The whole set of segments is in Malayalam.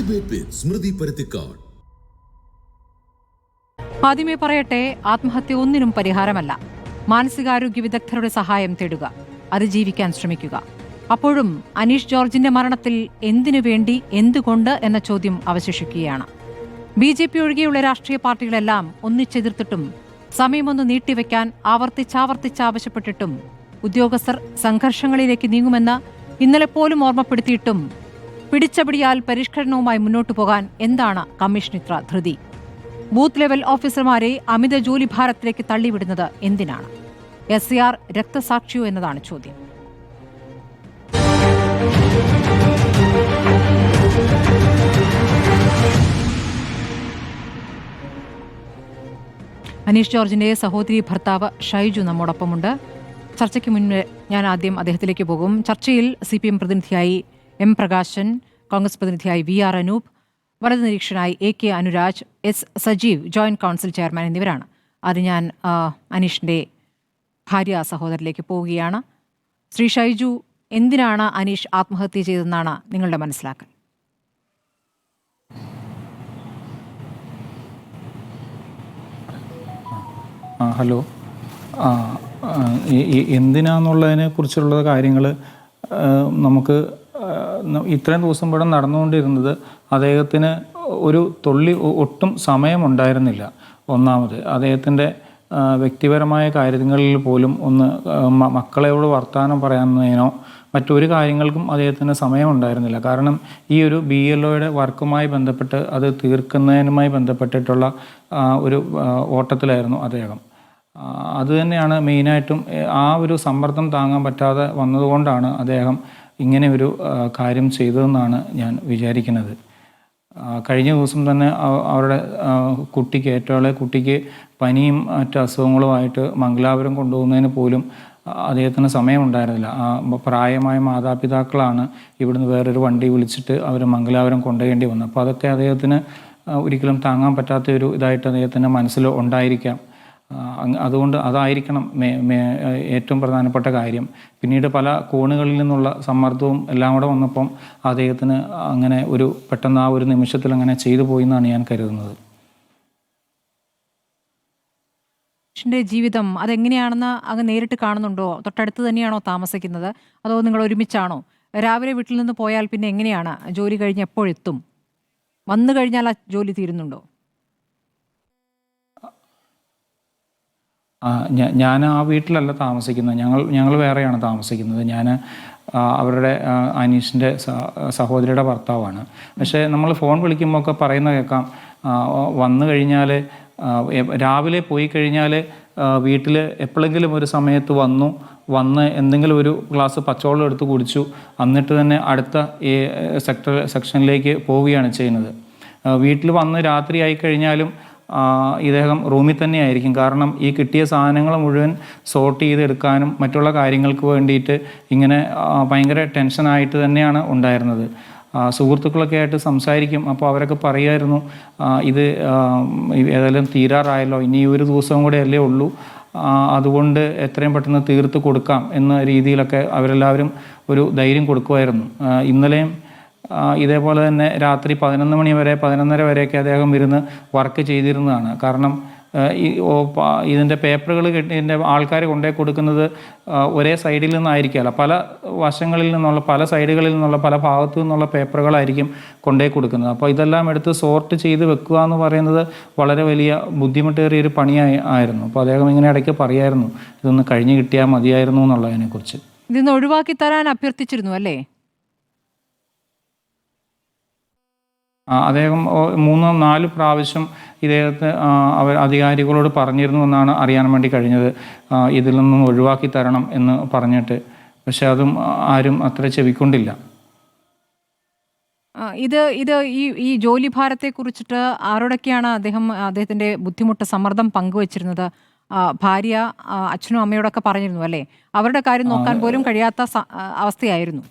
ഡിബേറ്റ് വിത്ത് സ്മൃതി പരുത്തിക്കാട്. ആദ്യമേ പറയട്ടെ, ആത്മഹത്യ ഒന്നിനും പരിഹാരമല്ല. മാനസികാരോഗ്യ വിദഗ്ധരുടെ സഹായം തേടുക, അതിജീവിക്കാൻ ശ്രമിക്കുക. അപ്പോഴും അനീഷ് ജോർജിന്റെ മരണത്തിൽ എന്തിനു വേണ്ടി, എന്തുകൊണ്ട് എന്ന ചോദ്യം അവശേഷിക്കുകയാണ്. BJP ഒഴികെയുള്ള രാഷ്ട്രീയ പാർട്ടികളെല്ലാം ഒന്നിച്ചെതിർത്തിട്ടും സമയമൊന്ന് നീട്ടിവെക്കാൻ ആവർത്തിച്ചാവർത്തിച്ചാവശ്യപ്പെട്ടിട്ടും ഉദ്യോഗസ്ഥർ സംഘർഷങ്ങളിലേക്ക് നീങ്ങുമെന്ന് ഇന്നലെ പോലും ഓർമ്മപ്പെടുത്തിയിട്ടും പിടിച്ചപിടിയാൽ പരിഷ്കരണവുമായി മുന്നോട്ടു പോകാൻ എന്താണ് കമ്മീഷൻ ഇത്ര ധൃതി? ബൂത്ത് ലെവൽ ഓഫീസർമാരെ അമിത ജോലിഭാരത്തിലേക്ക് തള്ളിവിടുന്നത് എന്തിനാണ്? SCR രക്തസാക്ഷിയോ എന്നതാണ് ചോദ്യം. അനീഷ് ജോർജിന്റെ സഹോദരി ഭർത്താവ് ഷൈജു നമ്മോടൊപ്പമുണ്ട്. ചർച്ചയ്ക്ക് മുൻപ് ഞാൻ ആദ്യം അദ്ദേഹത്തിലേക്ക് പോകും. ചർച്ചയിൽ CPM പ്രതിനിധിയായി M പ്രകാശൻ, കോൺഗ്രസ് പ്രതിനിധിയായി VR അനൂപ്, വലതു നിരീക്ഷകനായി AK Anuraj, S Sajeev, joint council chairman എന്നിവരാണ്. അത് ഞാൻ അനീഷിന്റെ ഭാര്യ സഹോദരിലേക്ക് പോവുകയാണ്. ശ്രീ ഷൈജു, എന്തിനാണ് അനീഷ് ആത്മഹത്യ ചെയ്തതെന്നാണ് നിങ്ങളുടെ മനസ്സിലാക്കൽ? ഹലോ. എന്തിനാന്നുള്ളതിനെ കുറിച്ചുള്ള കാര്യങ്ങൾ നമുക്ക് ഇത്രയും ദിവസം ഇവിടെ നടന്നുകൊണ്ടിരുന്നത് അദ്ദേഹത്തിന് ഒരു തുള്ളി ഒട്ടും സമയമുണ്ടായിരുന്നില്ല. ഒന്നാമത് അദ്ദേഹത്തിൻ്റെ വ്യക്തിപരമായ കാര്യങ്ങളിൽ പോലും ഒന്ന് മക്കളെയോട് വർത്തമാനം പറയാനോ മറ്റൊരു കാര്യങ്ങൾക്കും അദ്ദേഹത്തിന് സമയമുണ്ടായിരുന്നില്ല. കാരണം ഈ ഒരു BLOയുടെ വർക്കുമായി ബന്ധപ്പെട്ട് അത് തീർക്കുന്നതിനുമായി ബന്ധപ്പെട്ടിട്ടുള്ള ഒരു ഓട്ടത്തിലായിരുന്നു അദ്ദേഹം. അതുതന്നെയാണ് മെയിനായിട്ടും. ആ ഒരു സമ്മർദ്ദം താങ്ങാൻ പറ്റാതെ വന്നതുകൊണ്ടാണ് അദ്ദേഹം ഇങ്ങനെ ഒരു കാര്യം ചെയ്തതെന്നാണ് ഞാൻ വിചാരിക്കുന്നത്. കഴിഞ്ഞ ദിവസം തന്നെ അവരുടെ കുട്ടിക്ക്, ഏറ്റവും കുട്ടിക്ക് പനിയും മറ്റ് അസുഖങ്ങളുമായിട്ട് മംഗലാപുരം കൊണ്ടുപോകുന്നതിന് പോലും അദ്ദേഹത്തിന് സമയമുണ്ടായിരുന്നില്ല. പ്രായമായ മാതാപിതാക്കളാണ് ഇവിടുന്ന് വേറൊരു വണ്ടി വിളിച്ചിട്ട് അവർ മംഗലാപുരം കൊണ്ടുപോകേണ്ടി വന്നത്. അപ്പോൾ അതൊക്കെ അദ്ദേഹത്തിന് ഒരിക്കലും താങ്ങാൻ പറ്റാത്ത ഒരു ഇതായിട്ട് അദ്ദേഹത്തിൻ്റെ മനസ്സിൽ ഉണ്ടായിരിക്കാം. അതുകൊണ്ട് അതായിരിക്കണം ഏറ്റവും പ്രധാനപ്പെട്ട കാര്യം. പിന്നീട് പല കോണുകളിൽ നിന്നുള്ള സമ്മർദ്ദവും എല്ലാം കൂടെ വന്നപ്പം അദ്ദേഹത്തിന് അങ്ങനെ ഒരു പെട്ടെന്ന് ആ ഒരു നിമിഷത്തിൽ അങ്ങനെ ചെയ്തു പോയി എന്നാണ് ഞാൻ കരുതുന്നത്. ജീവിതം അതെങ്ങനെയാണെന്ന് അങ്ങ് നേരിട്ട് കാണുന്നുണ്ടോ? തൊട്ടടുത്ത് തന്നെയാണോ താമസിക്കുന്നത്? അതോ നിങ്ങൾ ഒരുമിച്ചാണോ? രാവിലെ വീട്ടിൽ നിന്ന് പോയാൽ പിന്നെ എങ്ങനെയാണ് ജോലി കഴിഞ്ഞ് എപ്പോഴെത്തും? വന്നു കഴിഞ്ഞാൽ ആ ജോലി തീരുന്നുണ്ടോ? ഞാൻ ആ വീട്ടിലല്ല താമസിക്കുന്നത്. ഞങ്ങൾ വേറെയാണ് താമസിക്കുന്നത്. ഞാൻ അവരുടെ അനീഷിൻ്റെ സഹോദരിയുടെ ഭർത്താവാണ്. പക്ഷേ നമ്മൾ ഫോൺ വിളിക്കുമ്പോൾ ഒക്കെ പറയുന്ന കേൾക്കാം, വന്നു കഴിഞ്ഞാൽ രാവിലെ പോയി കഴിഞ്ഞാൽ വീട്ടിൽ എപ്പോഴെങ്കിലും ഒരു സമയത്ത് വന്ന് എന്തെങ്കിലും ഒരു ഗ്ലാസ് പച്ചവെള്ളം എടുത്ത് കുടിച്ചു, എന്നിട്ട് തന്നെ അടുത്ത ഈ സെക്ഷനിലേക്ക് പോവുകയാണ് ചെയ്യുന്നത്. വീട്ടിൽ വന്ന് രാത്രി ആയിക്കഴിഞ്ഞാലും ഇദ്ദേഹം റൂമിൽ തന്നെ ആയിരിക്കും. കാരണം ഈ കിട്ടിയ സാധനങ്ങൾ മുഴുവൻ സോർട്ട് ചെയ്തെടുക്കാനും മറ്റുള്ള കാര്യങ്ങൾക്ക് വേണ്ടിയിട്ട് ഇങ്ങനെ ഭയങ്കര ടെൻഷനായിട്ട് തന്നെയാണ് ഉണ്ടായിരുന്നത്. സുഹൃത്തുക്കളൊക്കെ ആയിട്ട് സംസാരിക്കും. അപ്പോൾ അവരൊക്കെ പറയുമായിരുന്നു, ഇത് ഏതായാലും തീരാറായല്ലോ, ഇനി ഒരു ദിവസവും കൂടെ അല്ലേ ഉള്ളൂ, അതുകൊണ്ട് എത്രയും പെട്ടെന്ന് തീർത്ത് കൊടുക്കാം എന്ന രീതിയിലൊക്കെ അവരെല്ലാവരും ഒരു ധൈര്യം കൊടുക്കുമായിരുന്നു. ഇന്നലെയും ഇതേപോലെ തന്നെ രാത്രി 11 മണി വരെ 11:30 വരെയൊക്കെ അദ്ദേഹം ഇരുന്ന് വർക്ക് ചെയ്തിരുന്നതാണ്. കാരണം ഇതിൻ്റെ പേപ്പറുകൾ ഇതിൻ്റെ ആൾക്കാർ കൊണ്ടേ കൊടുക്കുന്നത് ഒരേ സൈഡിൽ നിന്നായിരിക്കുകയല്ല, പല വശങ്ങളിൽ നിന്നുള്ള, പല സൈഡുകളിൽ നിന്നുള്ള, പല ഭാഗത്തു നിന്നുള്ള പേപ്പറുകളായിരിക്കും കൊണ്ടേ കൊടുക്കുന്നത്. അപ്പോൾ ഇതെല്ലാം എടുത്ത് സോർട്ട് ചെയ്ത് വെക്കുക എന്ന് പറയുന്നത് വളരെ വലിയ ബുദ്ധിമുട്ടേറിയൊരു പണിയായിരുന്നു. അപ്പോൾ അദ്ദേഹം ഇങ്ങനെ ഇടയ്ക്ക് പറയായിരുന്നു, ഇതൊന്ന് കഴിഞ്ഞ് കിട്ടിയാൽ മതിയായിരുന്നു എന്നുള്ളതിനെക്കുറിച്ച്. ഇതൊന്ന് ഒഴിവാക്കി തരാൻ അഭ്യർത്ഥിച്ചിരുന്നു അല്ലേ? അദ്ദേഹം 3-4 പ്രാവശ്യം ഇദ്ദേഹത്തെ അവർ അധികാരികളോട് പറഞ്ഞിരുന്നു എന്നാണ് അറിയാൻ വേണ്ടി കഴിഞ്ഞത്, ഇതിൽ നിന്നും ഒഴിവാക്കി തരണം എന്ന് പറഞ്ഞിട്ട്. പക്ഷെ അതും ആരും അത്ര ചെവിക്കൊണ്ടില്ല. ഇത് ഈ ജോലി ഭാരത്തെ കുറിച്ചിട്ട് ആരോടൊക്കെയാണ് അദ്ദേഹത്തിന്റെ ബുദ്ധിമുട്ട്, സമ്മർദ്ദം പങ്കുവച്ചിരുന്നത്? ഭാര്യ, അച്ഛനും അമ്മയോടൊക്കെ പറഞ്ഞിരുന്നു അല്ലേ? അവരുടെ കാര്യം നോക്കാൻ പോലും കഴിയാത്ത അവസ്ഥയായിരുന്നു.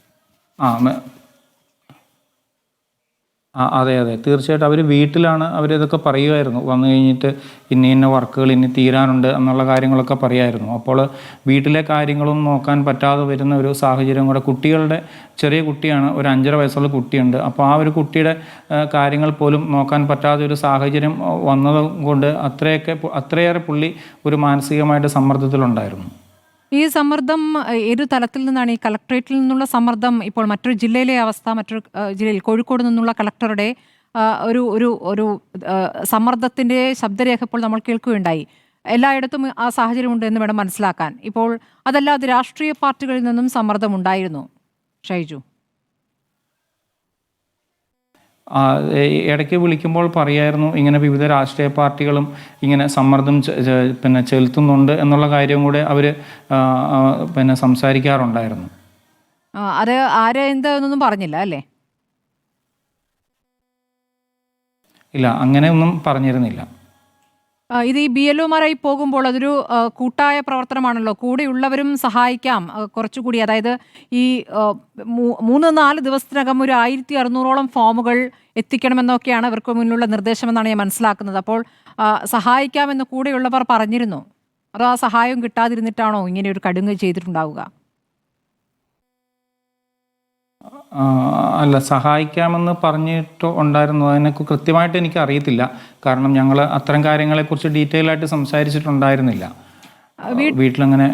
അതെ അതെ, തീർച്ചയായിട്ടും അവർ വീട്ടിലാണ് അവരിതൊക്കെ പറയുമായിരുന്നു. വന്നു കഴിഞ്ഞിട്ട് ഇന്ന വർക്കുകൾ ഇനി തീരാനുണ്ട് എന്നുള്ള കാര്യങ്ങളൊക്കെ പറയുമായിരുന്നു. അപ്പോൾ വീട്ടിലെ കാര്യങ്ങളൊന്നും നോക്കാൻ പറ്റാതെ വരുന്ന ഒരു സാഹചര്യം കൂടെ, കുട്ടികളുടെ ചെറിയ കുട്ടിയാണ്, ഒരു 5.5 വയസ്സുള്ള കുട്ടിയുണ്ട്. അപ്പോൾ ആ ഒരു കുട്ടിയുടെ കാര്യങ്ങൾ പോലും നോക്കാൻ പറ്റാത്ത ഒരു സാഹചര്യം വന്നത് കൊണ്ട് അത്രയേറെ പുള്ളി ഒരു മാനസികമായിട്ട് സമ്മർദ്ദത്തിലുണ്ടായിരുന്നു. ഈ സമ്മർദ്ദം ഏതു തലത്തിൽ നിന്നാണ്? ഈ കളക്ടറേറ്റിൽ നിന്നുള്ള സമ്മർദ്ദം, ഇപ്പോൾ മറ്റൊരു ജില്ലയിലെ അവസ്ഥ, മറ്റൊരു ജില്ലയിൽ കോഴിക്കോട് നിന്നുള്ള കളക്ടറുടെ ഒരു ഒരു ഒരു സമ്മർദ്ദത്തിൻ്റെ ശബ്ദരേഖ ഇപ്പോൾ നമ്മൾ കേൾക്കുകയുണ്ടായി. എല്ലായിടത്തും ആ സാഹചര്യമുണ്ട് എന്ന് വേണം മനസ്സിലാക്കാൻ. ഇപ്പോൾ അതല്ലാതെ രാഷ്ട്രീയ പാർട്ടികളിൽ നിന്നും സമ്മർദ്ദം ഉണ്ടായിരുന്നു ഷൈജു? ഇടയ്ക്ക് വിളിക്കുമ്പോൾ പറയായിരുന്നു ഇങ്ങനെ വിവിധ രാഷ്ട്രീയ പാർട്ടികളും ഇങ്ങനെ സമ്മർദ്ദം ചെലുത്തുന്നുണ്ട് എന്നുള്ള കാര്യം കൂടെ അവർ സംസാരിക്കാറുണ്ടായിരുന്നു. അത് ആരെ എന്താണെന്നൊന്നും പറഞ്ഞില്ല അല്ലേ? ഇല്ല, അങ്ങനെ ഒന്നും പറഞ്ഞിരുന്നില്ല. ഇത് ഈ BLOമാരായി പോകുമ്പോൾ അതൊരു കൂട്ടായ പ്രവർത്തനമാണല്ലോ. കൂടെയുള്ളവരും സഹായിക്കാം കുറച്ചുകൂടി. അതായത് ഈ 3-4 ദിവസത്തിനകം ഒരു 1600ഓളം ഫോമുകൾ എത്തിക്കണമെന്നൊക്കെയാണ് ഇവർക്ക് മുന്നിലുള്ള നിർദ്ദേശമെന്നാണ് ഞാൻ മനസ്സിലാക്കുന്നത്. അപ്പോൾ സഹായിക്കാമെന്ന് കൂടെയുള്ളവർ പറഞ്ഞിരുന്നു. അതോ ആ സഹായം കിട്ടാതിരുന്നിട്ടാണോ ഇങ്ങനെ ഒരു കടുങ്ക് ചെയ്തിട്ടുണ്ടാവുക? അല്ല, സഹായിക്കാമെന്ന് പറഞ്ഞിട്ട് ഉണ്ടായിരുന്നു. അതിനെക്കുറിച്ച് കൃത്യമായിട്ട് എനിക്ക് അറിയത്തില്ല. കാരണം ഞങ്ങൾ അത്തരം കാര്യങ്ങളെക്കുറിച്ച് ഡീറ്റെയിൽ ആയിട്ട് സംസാരിച്ചിട്ടുണ്ടായിരുന്നില്ല. വീട്ടിലങ്ങനെ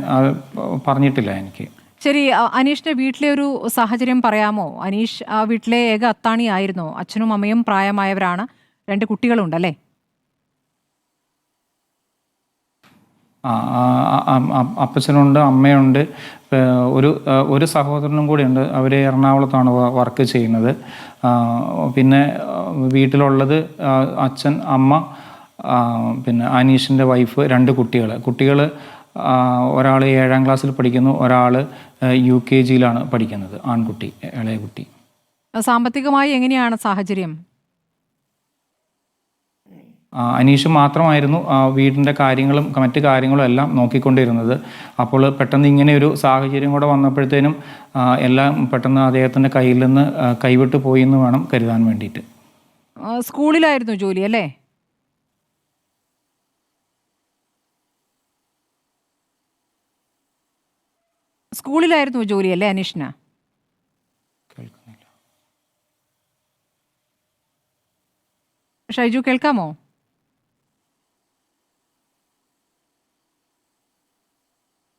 പറഞ്ഞിട്ടില്ല എനിക്ക്. ശരി, അനീഷിന്റെ വീട്ടിലെ ഒരു സാഹചര്യം പറയാമോ? അനീഷ് ആ വീട്ടിലെ ഏക അത്താണിയായിരുന്നു. അച്ഛനും അമ്മയും പ്രായമായവരാണ്, 2 കുട്ടികളുണ്ടല്ലേ? അപ്പച്ചനുണ്ട്, അമ്മയുണ്ട്, ഒരു സഹോദരനും കൂടി ഉണ്ട്. അവർ എറണാകുളത്താണ് വർക്ക് ചെയ്യുന്നത്. പിന്നെ വീട്ടിലുള്ളത് അച്ഛൻ, അമ്മ, പിന്നെ അനീഷിൻ്റെ വൈഫ്, 2 കുട്ടികൾ. ഒരാൾ 7ാം ക്ലാസ്സിൽ പഠിക്കുന്നു, ഒരാൾ UKGയിലാണ് പഠിക്കുന്നത്, ആൺകുട്ടി, ഇളയ കുട്ടി. സാമ്പത്തികമായി എങ്ങനെയാണ് സാഹചര്യം? അനീഷ് മാത്രമായിരുന്നു വീടിൻ്റെ കാര്യങ്ങളും മറ്റ് കാര്യങ്ങളും എല്ലാം നോക്കിക്കൊണ്ടിരുന്നത്. അപ്പോൾ പെട്ടെന്ന് ഇങ്ങനെ ഒരു സാഹചര്യം കൂടെ വന്നപ്പോഴത്തേനും എല്ലാം പെട്ടെന്ന് അദ്ദേഹത്തിൻ്റെ കയ്യിൽ നിന്ന് കൈവിട്ട് പോയി എന്ന് വേണം കരുതാൻ വേണ്ടിയിട്ട്. സ്കൂളിലായിരുന്നു ജോലി അല്ലേ? സ്കൂളിലായിരുന്നു ജോലി അല്ലേ അനീഷിന്? ഷൈജു കേൾക്കാമോ?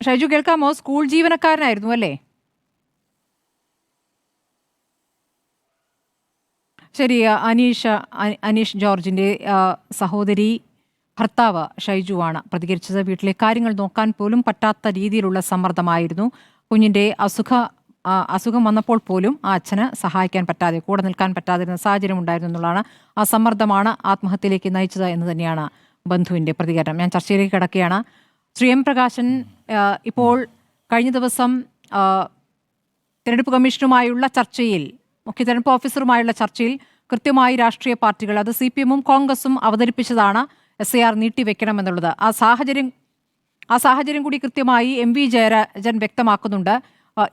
ഷൈജു കേൾക്കാമോ? സ്കൂൾ ജീവനക്കാരനായിരുന്നു അല്ലേ? ശരി, അനീഷ് ജോർജിൻ്റെ സഹോദരി ഭർത്താവ് ഷൈജുവാണ് പ്രതികരിച്ചത്. വീട്ടിലെ കാര്യങ്ങൾ നോക്കാൻ പോലും പറ്റാത്ത രീതിയിലുള്ള സമ്മർദ്ദമായിരുന്നു. കുഞ്ഞിൻ്റെ അസുഖം വന്നപ്പോൾ പോലും ആ അച്ഛന് സഹായിക്കാൻ പറ്റാതെ, കൂടെ നിൽക്കാൻ പറ്റാതിരുന്ന സാഹചര്യം ഉണ്ടായിരുന്നു എന്നുള്ളതാണ്. ആ സമ്മർദ്ദമാണ് ആത്മഹത്യയിലേക്ക് നയിച്ചത് എന്ന് തന്നെയാണ് ബന്ധുവിൻ്റെ പ്രതികരണം. ഞാൻ ചർച്ചയിലേക്ക് കിടക്കുകയാണ്. ശ്രീ M പ്രകാശൻ, ഇപ്പോൾ കഴിഞ്ഞ ദിവസം തിരഞ്ഞെടുപ്പ് കമ്മീഷനുമായുള്ള ചർച്ചയിൽ, മുഖ്യ തിരഞ്ഞെടുപ്പ് ഓഫീസറുമായുള്ള ചർച്ചയിൽ കൃത്യമായി രാഷ്ട്രീയ പാർട്ടികൾ, അത് CPM-ഉം കോൺഗ്രസും അവതരിപ്പിച്ചതാണ് SIR നീട്ടിവെക്കണമെന്നുള്ളത്. ആ സാഹചര്യം കൂടി കൃത്യമായി MV ജയരാജൻ വ്യക്തമാക്കുന്നുണ്ട്.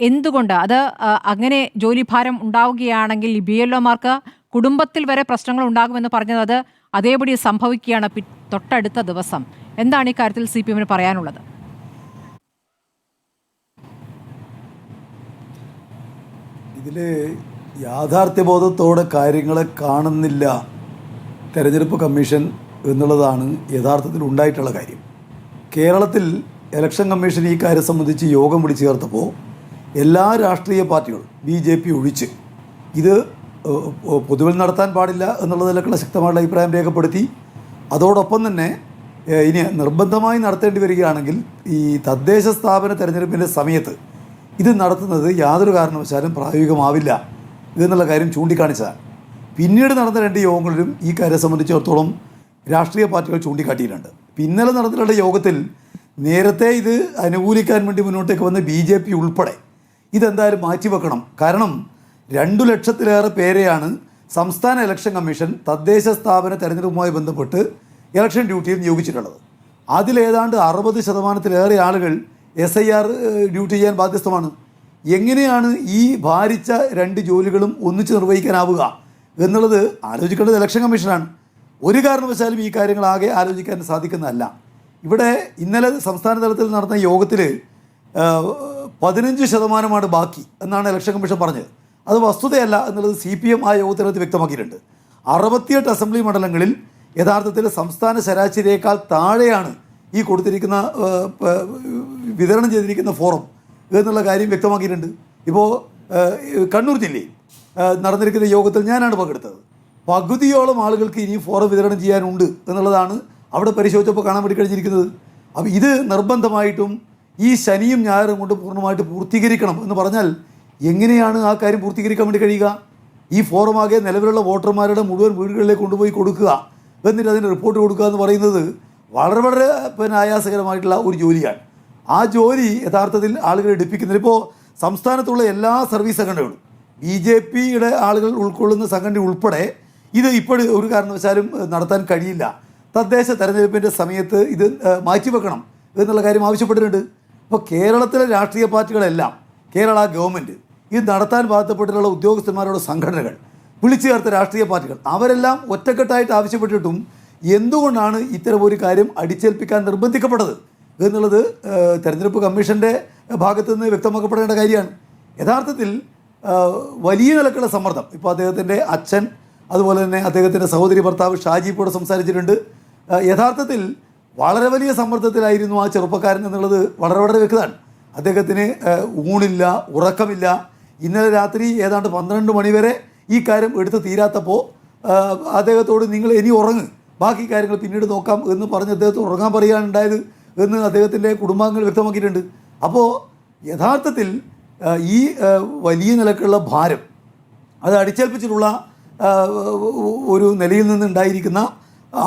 എന്തുകൊണ്ട് അത് അങ്ങനെ ജോലിഭാരം ഉണ്ടാവുകയാണെങ്കിൽ BLOമാർക്ക് കുടുംബത്തിൽ വരെ പ്രശ്നങ്ങൾ ഉണ്ടാകുമെന്ന് പറഞ്ഞത് അത് അതേപടി സംഭവിക്കുകയാണ് തൊട്ടടുത്ത ദിവസം. എന്താണ് ഈ കാര്യത്തിൽ CPM-ന് പറയാനുള്ളത്? ഇതിൽ യാഥാർത്ഥ്യബോധത്തോടെ കാര്യങ്ങളെ കാണുന്നില്ല തെരഞ്ഞെടുപ്പ് കമ്മീഷൻ എന്നുള്ളതാണ് യഥാർത്ഥത്തിൽ ഉണ്ടായിട്ടുള്ള കാര്യം. കേരളത്തിൽ ഇലക്ഷൻ കമ്മീഷൻ ഈ കാര്യം സംബന്ധിച്ച് യോഗം വിളിച്ചു ചേർത്തപ്പോൾ എല്ലാ രാഷ്ട്രീയ പാർട്ടികളും BJP ഒഴിച്ച് ഇത് പൊതുവിൽ നടത്താൻ പാടില്ല എന്നുള്ളതിലേക്കുള്ള ശക്തമായിട്ടുള്ള അഭിപ്രായം രേഖപ്പെടുത്തി. അതോടൊപ്പം തന്നെ ഇനി നിർബന്ധമായി നടത്തേണ്ടി വരികയാണെങ്കിൽ ഈ തദ്ദേശ സ്ഥാപന തെരഞ്ഞെടുപ്പിൻ്റെ സമയത്ത് ഇത് നടത്തുന്നത് യാതൊരു കാരണവശാലും പ്രായോഗികമാവില്ല എന്നുള്ള കാര്യം ചൂണ്ടിക്കാണിച്ചതാണ്. പിന്നീട് നടന്ന 2 യോഗങ്ങളിലും ഈ കാര്യം സംബന്ധിച്ചിടത്തോളം രാഷ്ട്രീയ പാർട്ടികൾ ചൂണ്ടിക്കാട്ടിയിട്ടുണ്ട്. ഇന്നലെ നടന്നിട്ടുള്ള യോഗത്തിൽ നേരത്തെ ഇത് അനുകൂലിക്കാൻ വേണ്ടി മുന്നോട്ടേക്ക് വന്ന BJP ഉൾപ്പെടെ ഇതെന്തായാലും മാറ്റിവെക്കണം. കാരണം 2 ലക്ഷത്തിലേറെ പേരെയാണ് സംസ്ഥാന ഇലക്ഷൻ കമ്മീഷൻ തദ്ദേശ സ്ഥാപന തെരഞ്ഞെടുപ്പുമായി ബന്ധപ്പെട്ട് ഇലക്ഷൻ ഡ്യൂട്ടിയിൽ നിയോഗിച്ചിട്ടുള്ളത്. അതിലേതാണ്ട് 60% ആളുകൾ SIR ഡ്യൂട്ടി ചെയ്യാൻ ബാധ്യസ്ഥമാണ്. എങ്ങനെയാണ് ഈ ഭാരിച്ച 2 ജോലികളും ഒന്നിച്ച് നിർവഹിക്കാനാവുക എന്നുള്ളത് ആലോചിക്കേണ്ടത് ഇലക്ഷൻ കമ്മീഷനാണ്. ഒരു കാരണവശാലും ഈ കാര്യങ്ങളാകെ ആലോചിക്കാൻ സാധിക്കുന്നതല്ല. ഇവിടെ ഇന്നലെ സംസ്ഥാന തലത്തിൽ നടന്ന യോഗത്തിൽ 15% ബാക്കി എന്നാണ് ഇലക്ഷൻ കമ്മീഷൻ പറഞ്ഞത്. അത് വസ്തുതയല്ല എന്നുള്ളത് CPM ആ യോഗത്തിനകത്ത് വ്യക്തമാക്കിയിട്ടുണ്ട്. 68 അസംബ്ലി മണ്ഡലങ്ങളിൽ യഥാർത്ഥത്തിൽ സംസ്ഥാന ശരാശരിയേക്കാൾ താഴെയാണ് ഈ കൊടുത്തിരിക്കുന്ന വിതരണം ചെയ്തിരിക്കുന്ന ഫോറം എന്നുള്ള കാര്യം വ്യക്തമാക്കിയിട്ടുണ്ട്. ഇപ്പോൾ കണ്ണൂർ ജില്ലയിൽ നടന്നിരിക്കുന്ന യോഗത്തിൽ ഞാനാണ് പങ്കെടുത്തത്. പകുതിയോളം ആളുകൾക്ക് ഇനി ഫോറം വിതരണം ചെയ്യാനുണ്ട് എന്നുള്ളതാണ് അവിടെ പരിശോധിച്ചപ്പോൾ കാണാൻ വേണ്ടി കഴിഞ്ഞിരിക്കുന്നത്. അപ്പോൾ ഇത് നിർബന്ധമായിട്ടും ഈ ശനിയും ഞായറും കൊണ്ട് പൂർണ്ണമായിട്ട് പൂർത്തീകരിക്കണം എന്ന് പറഞ്ഞാൽ എങ്ങനെയാണ് ആ കാര്യം പൂർത്തീകരിക്കാൻ വേണ്ടി കഴിയുക? ഈ ഫോറമാകെ നിലവിലുള്ള വോട്ടർമാരുടെ മുഴുവൻ വീടുകളിലേക്ക് കൊണ്ടുപോയി കൊടുക്കുക, എന്നിട്ട് അതിന് റിപ്പോർട്ട് കൊടുക്കുക എന്ന് പറയുന്നത് വളരെ വളരെ ആയാസകരമായിട്ടുള്ള ഒരു ജോലിയാണ്. ആ ജോലി യഥാർത്ഥത്തിൽ ആളുകളെ എടുപ്പിക്കുന്നത്. ഇപ്പോൾ സംസ്ഥാനത്തുള്ള എല്ലാ സർവീസ് സംഘടനകളും BJPയുടെ ആളുകൾ ഉൾക്കൊള്ളുന്ന സംഘടന ഉൾപ്പെടെ ഇത് ഇപ്പോൾ ഒരു കാരണവശാലും നടത്താൻ കഴിയില്ല. തദ്ദേശ തെരഞ്ഞെടുപ്പിൻ്റെ സമയത്ത് ഇത് മാറ്റിവെക്കണം എന്നുള്ള കാര്യം ആവശ്യപ്പെട്ടിട്ടുണ്ട്. അപ്പോൾ കേരളത്തിലെ രാഷ്ട്രീയ പാർട്ടികളെല്ലാം, കേരള ഗവൺമെൻറ്, ഇത് നടത്താൻ ബാധപ്പെട്ടിട്ടുള്ള ഉദ്യോഗസ്ഥന്മാരുടെ സംഘടനകൾ, വിളിച്ചു ചേർത്ത രാഷ്ട്രീയ പാർട്ടികൾ, അവരെല്ലാം ഒറ്റക്കെട്ടായിട്ട് ആവശ്യപ്പെട്ടിട്ടും എന്തുകൊണ്ടാണ് ഇത്തരമൊരു കാര്യം അടിച്ചേൽപ്പിക്കാൻ നിർബന്ധിക്കപ്പെട്ടത് എന്നുള്ളത് തെരഞ്ഞെടുപ്പ് കമ്മീഷൻ്റെ ഭാഗത്തു നിന്ന് വ്യക്തമാക്കപ്പെടേണ്ട കാര്യമാണ്. യഥാർത്ഥത്തിൽ വലിയ നിലക്കുള്ള സമ്മർദ്ദം ഇപ്പോൾ അദ്ദേഹത്തിൻ്റെ അച്ഛൻ, അതുപോലെ തന്നെ അദ്ദേഹത്തിൻ്റെ സഹോദരി ഭർത്താവ് ഷാജി ഇപ്പോൾ സംസാരിച്ചിട്ടുണ്ട്. യഥാർത്ഥത്തിൽ വളരെ വലിയ സമ്മർദ്ദത്തിലായിരുന്നു ആ ചെറുപ്പക്കാരൻ എന്നുള്ളത് വളരെ വളരെ വ്യക്തമാണ്. അദ്ദേഹത്തിന് ഊണില്ല, ഉറക്കമില്ല. ഇന്നലെ രാത്രി ഏതാണ്ട് 12 മണി വരെ ഈ കാര്യം എടുത്ത് തീരാത്തപ്പോൾ അദ്ദേഹത്തോട് നിങ്ങൾ ഇനി ഉറങ്ങ്, ബാക്കി കാര്യങ്ങൾ പിന്നീട് നോക്കാം എന്ന് പറഞ്ഞ് അദ്ദേഹത്തോട് ഉറങ്ങാൻ പറയുകയാണ് ഉണ്ടായത് എന്ന് അദ്ദേഹത്തിൻ്റെ കുടുംബാംഗങ്ങൾ വ്യക്തമാക്കിയിട്ടുണ്ട്. അപ്പോൾ യഥാർത്ഥത്തിൽ ഈ വലിയ നിലക്കുള്ള ഭാരം അത് അടിച്ചേൽപ്പിച്ചിട്ടുള്ള ഒരു നിലയിൽ നിന്നുണ്ടായിരിക്കുന്ന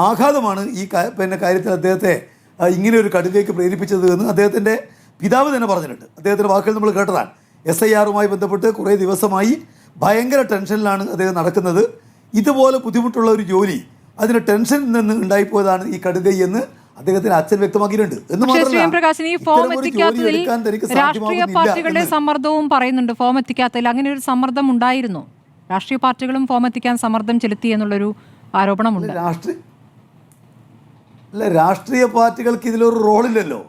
ആഘാതമാണ് ഈ കാര്യത്തിൽ അദ്ദേഹത്തെ ഇങ്ങനെ ഒരു കടുതയിലേക്ക് പ്രേരിപ്പിച്ചത് എന്ന് അദ്ദേഹത്തിൻ്റെ പിതാവ് തന്നെ പറഞ്ഞിട്ടുണ്ട്. അദ്ദേഹത്തിൻ്റെ വാക്കുകൾ നമ്മൾ കേട്ടതാണ്. SIRമായി ബന്ധപ്പെട്ട് കുറേ ദിവസമായി ഭയങ്കര ടെൻഷനിലാണ് അദ്ദേഹം നടക്കുന്നത്. ഇതുപോലെ ബുദ്ധിമുട്ടുള്ള ഒരു ജോലി അതിന് ടെൻഷനിൽ നിന്ന് ഉണ്ടായിപ്പോയതാണ് ഈ കടുകൈ എന്ന് അദ്ദേഹത്തിന്റെ അച്ഛൻ വ്യക്തമാക്കിയിട്ടുണ്ട്. എന്ന് രാഷ്ട്രീയ പാർട്ടികളുടെ സമ്മർദ്ദവും പറയുന്നുണ്ട്. ഫോം എത്തിക്കാത്തതിൽ അങ്ങനെ ഒരു സമ്മർദ്ദം ഉണ്ടായിരുന്നു. രാഷ്ട്രീയ പാർട്ടികളും ഫോം എത്തിക്കാൻ സമ്മർദ്ദം ചെലുത്തി എന്നുള്ളൊരു ആരോപണമുണ്ട്. രാഷ്ട്രീയ പാർട്ടികൾക്ക് ഇതിലൊരു റോളില്ലല്ലോ.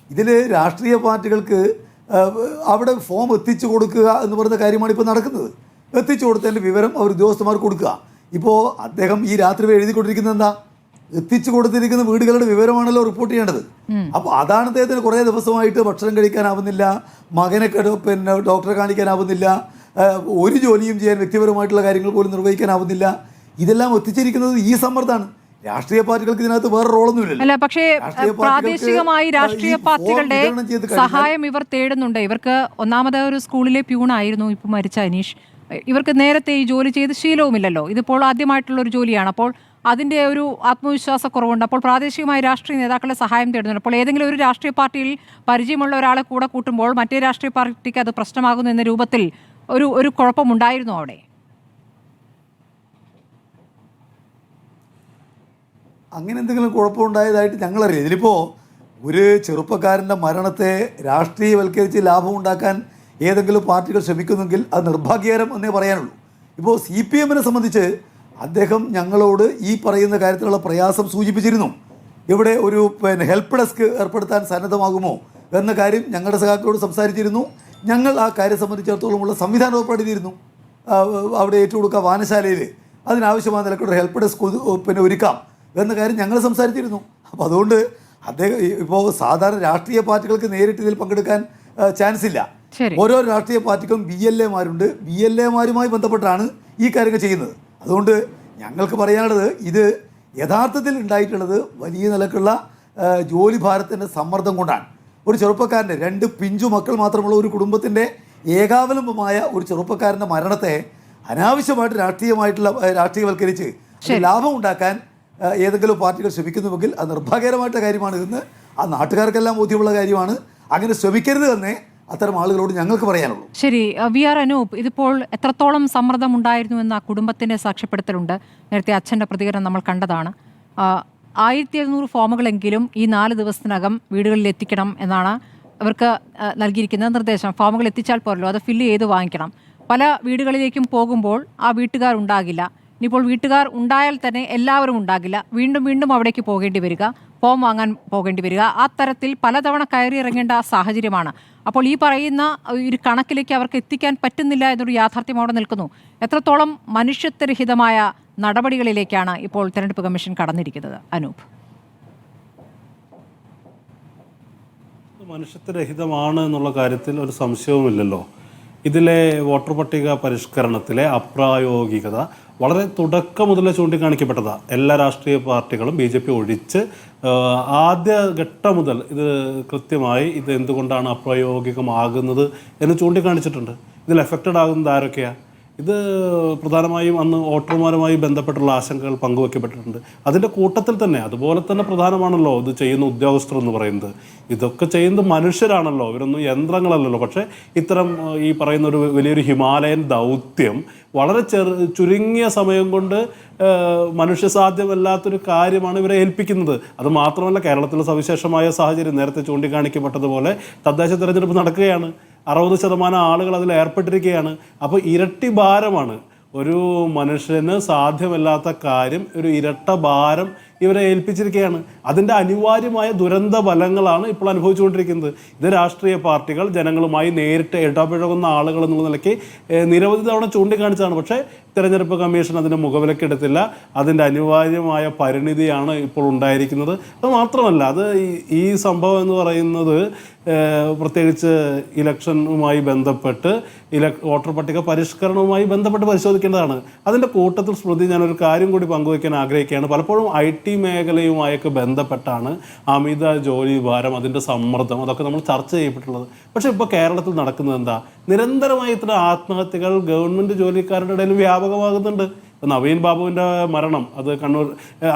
ഇതിൽ രാഷ്ട്രീയ പാർട്ടികൾക്ക് അവിടെ ഫോം എത്തിച്ചു കൊടുക്കുക എന്ന് പറയുന്ന കാര്യമാണ് ഇപ്പോൾ നടക്കുന്നത്. എത്തിച്ചു കൊടുത്തതിൻ്റെ വിവരം അവർ ഉദ്യോഗസ്ഥന്മാർക്ക് കൊടുക്കുക. ഇപ്പോൾ അദ്ദേഹം ഈ രാത്രി എഴുതിക്കൊണ്ടിരിക്കുന്നത് എന്താ? എത്തിച്ചു കൊടുത്തിരിക്കുന്ന വീടുകളുടെ വിവരമാണല്ലോ റിപ്പോർട്ട് ചെയ്യേണ്ടത്. അപ്പോൾ അതാണ് അദ്ദേഹത്തിന് കുറേ ദിവസമായിട്ട് ഭക്ഷണം കഴിക്കാനാവുന്നില്ല, മകനെ ഡോക്ടറെ കാണിക്കാനാവുന്നില്ല, ഒരു ജോലിയും ചെയ്യാൻ വ്യക്തിപരമായിട്ടുള്ള കാര്യങ്ങൾ പോലും നിർവഹിക്കാനാവുന്നില്ല. ഇതെല്ലാം എത്തിച്ചിരിക്കുന്നത് ഈ സമ്മർദ്ദമാണ്. രാഷ്ട്രീയ പാർട്ടികൾക്ക് ഇതിനകത്ത് വേറെ റോളൊന്നുമില്ല. അല്ല, പക്ഷേ പ്രാദേശികമായി രാഷ്ട്രീയ പാർട്ടികളുടെ സഹായം ഇവർ തേടുന്നുണ്ട്. ഇവർക്ക് ഒന്നാമത് ഒരു സ്കൂളിലെ പ്യൂണായിരുന്നു ഇപ്പോൾ മരിച്ച അനീഷ്. ഇവർക്ക് നേരത്തെ ഈ ജോലി ചെയ്ത് ശീലവുമില്ലല്ലോ. ഇതിപ്പോൾ ആദ്യമായിട്ടുള്ള ഒരു ജോലിയാണ്. അപ്പോൾ അതിൻ്റെ ഒരു ആത്മവിശ്വാസക്കുറവുണ്ട്. അപ്പോൾ പ്രാദേശികമായി രാഷ്ട്രീയ നേതാക്കളുടെ സഹായം തേടുന്നുണ്ട്. അപ്പോൾ ഏതെങ്കിലും ഒരു രാഷ്ട്രീയ പാർട്ടിയിൽ പരിചയമുള്ള ഒരാളെ കൂടെ കൂട്ടുമ്പോൾ മറ്റേ രാഷ്ട്രീയ പാർട്ടിക്ക് അത് പ്രശ്നമാകുന്നു എന്ന രൂപത്തിൽ ഒരു കുഴപ്പമുണ്ടായിരുന്നു അവിടെ. അങ്ങനെ എന്തെങ്കിലും കുഴപ്പമുണ്ടായതായിട്ട് ഞങ്ങളറിയാം. ഇതിലിപ്പോൾ ഒരു ചെറുപ്പക്കാരൻ്റെ മരണത്തെ രാഷ്ട്രീയവൽക്കരിച്ച് ലാഭമുണ്ടാക്കാൻ ഏതെങ്കിലും പാർട്ടികൾ ശ്രമിക്കുന്നെങ്കിൽ അത് നിർഭാഗ്യകരം എന്നേ പറയാനുള്ളൂ. ഇപ്പോൾ CPMനെ സംബന്ധിച്ച് അദ്ദേഹം ഞങ്ങളോട് ഈ പറയുന്ന കാര്യത്തിലുള്ള പ്രയാസം സൂചിപ്പിച്ചിരുന്നു. ഇവിടെ ഒരു ഹെൽപ്പ് ഡെസ്ക് ഏർപ്പെടുത്താൻ സന്നദ്ധമാകുമോ എന്ന കാര്യം ഞങ്ങളുടെ സഖാക്കളോട് സംസാരിച്ചിരുന്നു. ഞങ്ങൾ ആ കാര്യം സംബന്ധിച്ചിടത്തോളമുള്ള സംവിധാനം ഏർപ്പെടുത്തിയിരുന്നു. അവിടെ ഏറ്റുകൊടുക്കുക വായനശാലയിൽ അതിനാവശ്യമായ നിലക്കുള്ള ഹെൽപ്പ് ഡെസ്ക് ഒരുക്കാം എന്ന കാര്യം ഞങ്ങൾ സംസാരിച്ചിരുന്നു. അപ്പോൾ അതുകൊണ്ട് അദ്ദേഹം ഇപ്പോൾ സാധാരണ രാഷ്ട്രീയ പാർട്ടികൾക്ക് നേരിട്ട് ഇതിൽ പങ്കെടുക്കാൻ ചാൻസ് ഇല്ല. ഓരോ രാഷ്ട്രീയ പാർട്ടിക്കും BLAമാരുണ്ട്. BLAമാരുമായി ബന്ധപ്പെട്ടാണ് ഈ കാര്യങ്ങൾ ചെയ്യുന്നത്. അതുകൊണ്ട് ഞങ്ങൾക്ക് പറയാനുള്ളത് ഇത് യഥാർത്ഥത്തിൽ ഉണ്ടായിട്ടുള്ളത് വലിയ നിലക്കുള്ള ജോലി ഭാരത്തിൻ്റെ സമ്മർദ്ദം കൊണ്ടാണ്. ഒരു ചെറുപ്പക്കാരൻ്റെ 2 പിഞ്ചു മക്കൾ മാത്രമുള്ള ഒരു കുടുംബത്തിൻ്റെ ഏകാവലംബമായ ഒരു ചെറുപ്പക്കാരൻ്റെ മരണത്തെ അനാവശ്യമായിട്ട് രാഷ്ട്രീയവൽക്കരിച്ച് ലാഭം ഉണ്ടാക്കാൻ ഏതെങ്കിലും പാർട്ടികൾ ശ്രമിക്കുന്നുവെങ്കിൽ അത് നിർഭാഗ്യകരമായിട്ടുള്ള കാര്യമാണ് എന്ന് ആ നാട്ടുകാർക്കെല്ലാം ബോധ്യമുള്ള കാര്യമാണ്. അങ്ങനെ ശ്രമിക്കരുത് എന്നേ അത്തരം ആളുകളോട് ഞങ്ങൾക്ക് പറയാനുള്ളൂ. ശരി, VR അനൂപ്, ഇതിപ്പോൾ എത്രത്തോളം സമ്മർദ്ദം ഉണ്ടായിരുന്നു എന്ന് ആ കുടുംബത്തിൻ്റെ സാക്ഷ്യപ്പെടുത്തലുണ്ട്. നേരത്തെ അച്ഛൻ്റെ പ്രതികരണം നമ്മൾ കണ്ടതാണ്. 1700 ഫോമുകളെങ്കിലും ഈ 4 ദിവസത്തിനകം വീടുകളിൽ എത്തിക്കണം എന്നാണ് ഇവർക്ക് നൽകിയിരിക്കുന്ന നിർദ്ദേശം. ഫോമുകൾ എത്തിച്ചാൽ പോരല്ലോ, അത് ഫില്ല് ചെയ്ത് വാങ്ങിക്കണം. പല വീടുകളിലേക്കും പോകുമ്പോൾ ആ വീട്ടുകാർ ഉണ്ടാകില്ല. ഇനിയിപ്പോൾ വീട്ടുകാർ ഉണ്ടായാൽ തന്നെ എല്ലാവരും ഉണ്ടാകില്ല. വീണ്ടും വീണ്ടും അവിടേക്ക് പോകേണ്ടി വരിക, ഫോം വാങ്ങാൻ പോകേണ്ടി വരിക. ആ തരത്തിൽ പലതവണ കയറി ഇറങ്ങേണ്ട സാഹചര്യമാണ്. അപ്പോൾ ഈ പറയുന്ന ഒരു കണക്കിലേക്ക് അവർക്ക് എത്തിക്കാൻ പറ്റുന്നില്ല എന്നൊരു യാഥാർത്ഥ്യം അവിടെ നിൽക്കുന്നു. എത്രത്തോളം മനുഷ്യത്വരഹിതമായ നടപടികളിലേക്കാണ് ഇപ്പോൾ തെരഞ്ഞെടുപ്പ് കമ്മീഷൻ കടന്നിരിക്കുന്നത്? അനൂപ്. മനുഷ്യത്വരഹിതമാണ് എന്നുള്ള കാര്യത്തിൽ ഒരു സംശയവുമില്ലല്ലോ. ഇതിലെ വോട്ടർ പട്ടിക പരിഷ്കരണത്തിലെ അപ്രായോഗികത വളരെ തുടക്കം മുതൽ ചൂണ്ടിക്കാണിക്കപ്പെട്ടതാണ്. എല്ലാ രാഷ്ട്രീയ പാർട്ടികളും BJP ഒഴിച്ച് ആദ്യ ഘട്ടം മുതൽ ഇത് കൃത്യമായി ഇത് എന്തുകൊണ്ടാണ് അപ്രായോഗികമാകുന്നത് എന്ന് ചൂണ്ടിക്കാണിച്ചിട്ടുണ്ട്. ഇതിൽ എഫക്റ്റഡ് ആകുന്നത് ആരൊക്കെയാണ്? ഇത് പ്രധാനമായും അന്ന് വോട്ടർമാരുമായി ബന്ധപ്പെട്ടുള്ള ആശങ്കകൾ പങ്കുവെക്കപ്പെട്ടിട്ടുണ്ട്. അതിൻ്റെ കൂട്ടത്തിൽ തന്നെ അതുപോലെ തന്നെ പ്രധാനമാണല്ലോ ഇത് ചെയ്യുന്ന ഉദ്യോഗസ്ഥർ എന്ന് പറയുന്നത്. ഇതൊക്കെ ചെയ്യുന്നത് മനുഷ്യരാണല്ലോ, ഇവരൊന്നും യന്ത്രങ്ങളല്ലല്ലോ. പക്ഷേ ഇത്തരം ഈ പറയുന്ന ഒരു വലിയൊരു ഹിമാലയൻ ദൗത്യം വളരെ ചുരുങ്ങിയ സമയം കൊണ്ട് മനുഷ്യസാധ്യമല്ലാത്തൊരു കാര്യമാണ് ഇവരെ ഏൽപ്പിക്കുന്നത്. അത് മാത്രമല്ല, കേരളത്തിലെ സവിശേഷമായ സാഹചര്യം നേരത്തെ ചൂണ്ടിക്കാണിക്കപ്പെട്ടതുപോലെ തദ്ദേശ തെരഞ്ഞെടുപ്പ് നടക്കുകയാണ്. 60% ആളുകൾ അതിൽ ഏർപ്പെട്ടിരിക്കുകയാണ്. അപ്പോൾ ഇരട്ടി ഭാരമാണ്. ഒരു മനുഷ്യന് സാധ്യമല്ലാത്ത കാര്യം ഒരു ഇരട്ട ഭാരം ഇവരെ ഏൽപ്പിച്ചിരിക്കുകയാണ്. അതിൻ്റെ അനിവാര്യമായ ദുരന്ത ഫലങ്ങളാണ് ഇപ്പോൾ അനുഭവിച്ചുകൊണ്ടിരിക്കുന്നത്. ഇത് രാഷ്ട്രീയ പാർട്ടികൾ ജനങ്ങളുമായി നേരിട്ട് ഇടപഴകുന്ന ആളുകൾ എന്നുള്ള നിലയ്ക്ക് നിരവധി തവണ ചൂണ്ടിക്കാണിച്ചതാണ്. പക്ഷേ തെരഞ്ഞെടുപ്പ് കമ്മീഷൻ അതിന് മുഖവിലക്കെടുത്തില്ല. അതിൻ്റെ അനിവാര്യമായ പരിണിതിയാണ് ഇപ്പോൾ ഉണ്ടായിരിക്കുന്നത്. അത് മാത്രമല്ല, അത് ഈ സംഭവം എന്ന് പറയുന്നത് പ്രത്യേകിച്ച് ഇലക്ഷനുമായി ബന്ധപ്പെട്ട് വോട്ടർ പട്ടിക പരിഷ്കരണവുമായി ബന്ധപ്പെട്ട് പരിശോധിക്കേണ്ടതാണ്. അതിൻ്റെ കൂട്ടത്തിൽ സ്മൃതി, ഞാനൊരു കാര്യം കൂടി പങ്കുവയ്ക്കാൻ ആഗ്രഹിക്കുകയാണ്. പലപ്പോഴും IT മേഖലയുമായൊക്കെ ബന്ധപ്പെട്ടാണ് അമിത ജോലി ഭാരം, അതിൻ്റെ സമ്മർദ്ദം, അതൊക്കെ നമ്മൾ ചർച്ച ചെയ്യപ്പെട്ടുള്ളത്. പക്ഷേ ഇപ്പോൾ കേരളത്തിൽ നടക്കുന്നത് എന്താ? നിരന്തരമായി ഇത്തരം ആത്മഹത്യകൾ ഗവൺമെൻറ് ജോലിക്കാരുടെ ഇടയിൽ വ്യാപകമാകുന്നുണ്ട്. നവീൻ ബാബുവിൻ്റെ മരണം, അത് കണ്ണൂർ,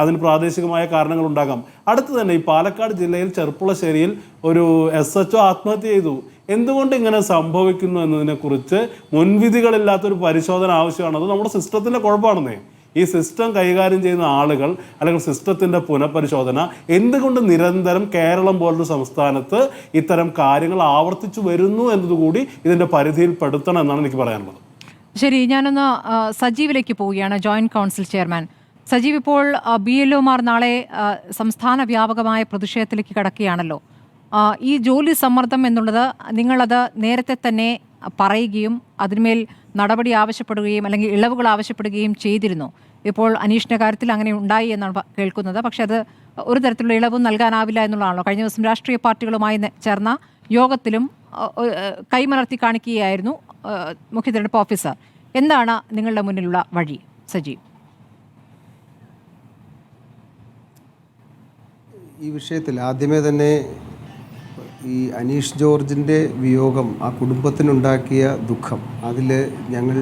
അതിന് പ്രാദേശികമായ കാരണങ്ങളുണ്ടാകാം. അടുത്ത് തന്നെ ഈ പാലക്കാട് ജില്ലയിൽ ചെർപ്പുളശ്ശേരിയിൽ ഒരു SHO ആത്മഹത്യ ചെയ്തു. എന്തുകൊണ്ട് ഇങ്ങനെ സംഭവിക്കുന്നു എന്നതിനെക്കുറിച്ച് മുൻവിധികളില്ലാത്തൊരു പരിശോധന ആവശ്യമാണ്. അത് നമ്മുടെ സിസ്റ്റത്തിൻ്റെ കുഴപ്പമാണെന്നേ. ഈ സിസ്റ്റം കൈകാര്യം ചെയ്യുന്ന ആളുകൾ അല്ലെങ്കിൽ സിസ്റ്റത്തിൻ്റെ പുനഃപരിശോധന എന്തുകൊണ്ട് നിരന്തരം കേരളം പോലൊരു സംസ്ഥാനത്ത് ഇത്തരം കാര്യങ്ങൾ ആവർത്തിച്ചു വരുന്നു എന്നതുകൂടി ഇതിൻ്റെ പരിധിയിൽപ്പെടുത്തണം എന്നാണ് എനിക്ക് പറയാനുള്ളത്. ശരി, ഞാനൊന്ന് സജീവിലേക്ക് പോവുകയാണ്, ജോയിന്റ് കൗൺസിൽ ചെയർമാൻ. സജീവ്, ഇപ്പോൾ BLOമാർ നാളെ സംസ്ഥാന വ്യാപകമായ പ്രതിഷേധത്തിലേക്ക് കടക്കുകയാണല്ലോ. ഈ ജോലി സമ്മർദ്ദം എന്നുള്ളത് നിങ്ങളത് നേരത്തെ തന്നെ പറയുകയും അതിന്മേൽ നടപടി ആവശ്യപ്പെടുകയും അല്ലെങ്കിൽ ഇളവുകൾ ആവശ്യപ്പെടുകയും ചെയ്തിരുന്നു. ഇപ്പോൾ അനീഷിൻ്റെ കാര്യത്തിൽ അങ്ങനെ ഉണ്ടായി എന്നാണ് കേൾക്കുന്നത്. പക്ഷെ അത് ഒരു തരത്തിലുള്ള ഇളവും നൽകാനാവില്ല എന്നുള്ളതാണല്ലോ. കഴിഞ്ഞ ദിവസം രാഷ്ട്രീയ പാർട്ടികളുമായി ചേർന്ന യോഗത്തിലും കൈമലർത്തി കാണിക്കുകയായിരുന്നു മുഖ്യ തെരഞ്ഞെടുപ്പ് ഓഫീസർ. എന്താണ് നിങ്ങളുടെ മുന്നിലുള്ള വഴി, സജീവ്? ഈ വിഷയത്തിൽ ആദ്യമേ തന്നെ ഈ അനീഷ് ജോർജിൻ്റെ വിയോഗം ആ കുടുംബത്തിനുണ്ടാക്കിയ ദുഃഖം, അതിൽ ഞങ്ങൾ